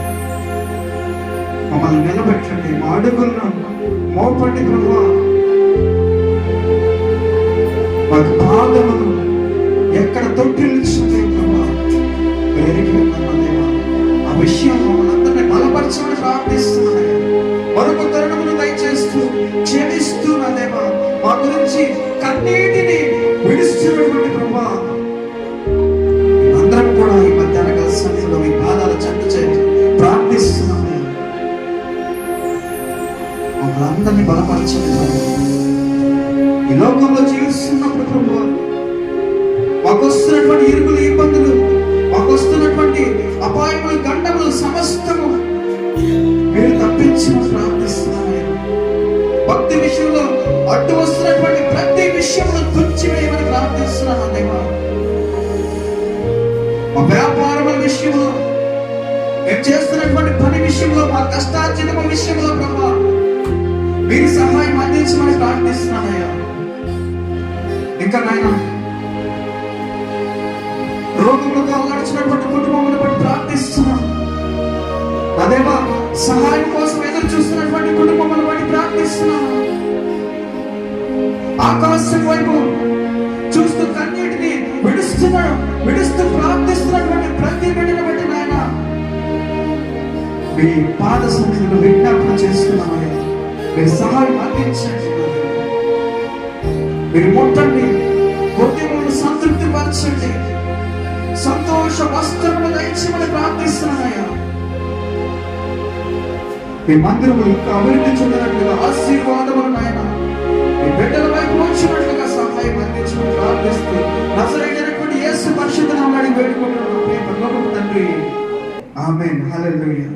మమ్మల్ని నిలబెట్టండి, మా అడుగులను మోపండి ప్రభా. మాకు పాదములు ఎక్కడ తొట్టిల్చుంది ప్రభా ఎరిగి ఉన్నామా దేవా. ఆ విషయం మమ్మల్ని అందరినీ బలపరచమని ప్రార్థిస్తున్నాయా. మరొక తరుణమును దయచేస్తూ క్షమిస్తూ నా దేవా మా గురించి కన్నీటిని విడుస్తున్నటువంటి ప్రభా అందరం కూడా ఈ మధ్యాహ్న కాల సమయంలో మీ పాదాల చెంత చేసి ప్రార్థిస్తున్నాము. మమ్మల్ని అందరినీ బలపరచండి. ఈ లోకంలో జీవిస్తున్నప్పుడు ప్రభు మాకు వస్తున్నటువంటి ఇరుకులు, ఇబ్బందులు, మాకు వస్తున్నటువంటి అపాయములు, గండములు సమస్తము మీరు తప్పించమని ప్రార్థిస్తున్నాను. భక్తి విషయంలో అడ్డు వస్తున్నటువంటి ప్రతి విషయంలో తుడిచివేయమని ప్రార్థిస్తున్నాను దేవా. మా వ్యాపారముల విషయంలో, మేము చేస్తున్నటువంటి పని విషయంలో, మా కష్టార్జితమ విషయంలో ప్రభా మీరు సహాయం అందించమని ప్రార్థిస్తున్నానయ్యా. ఇంకా నాయన రోగులతో అల్లాడిచినటువంటి కుటుంబమును బట్టి ప్రార్థిస్తున్నాను. అదేవా సహాయం కోసం ఎదురు చూస్తున్నటువంటి కుటుంబమును బట్టి ప్రార్థిస్తున్నాను. ఆకాశం వైపు చూస్తూ కన్నీటిని విడుస్తూ ప్రార్థిస్తున్నటువంటి ప్రతి బిడ్డను బట్టి నాయన మీ పాద సన్నిధిలో విజ్ఞాపన చేస్తున్నామని మీరు సహాయం అందించండి. మీరు ముట్టండి, హృదయములను సంతృప్తి పరచండి, సంతోష వస్త్రములు దయచేయమని ప్రార్థిస్తున్నానయ్యా. మీ మందిరము ఇంకా అభివృద్ధి చెందినట్లుగా ఆశీర్వాదములు నాయన మీ బిడ్డల వైపు వచ్చినట్లుగా సహాయం అందించమని ప్రార్థిస్తూ నజరేయుడైనటువంటి యేసు పరిశుద్ధ నామములో వేడుకుంటున్నాను తండ్రి. ఆమేన్. హల్లెలూయా.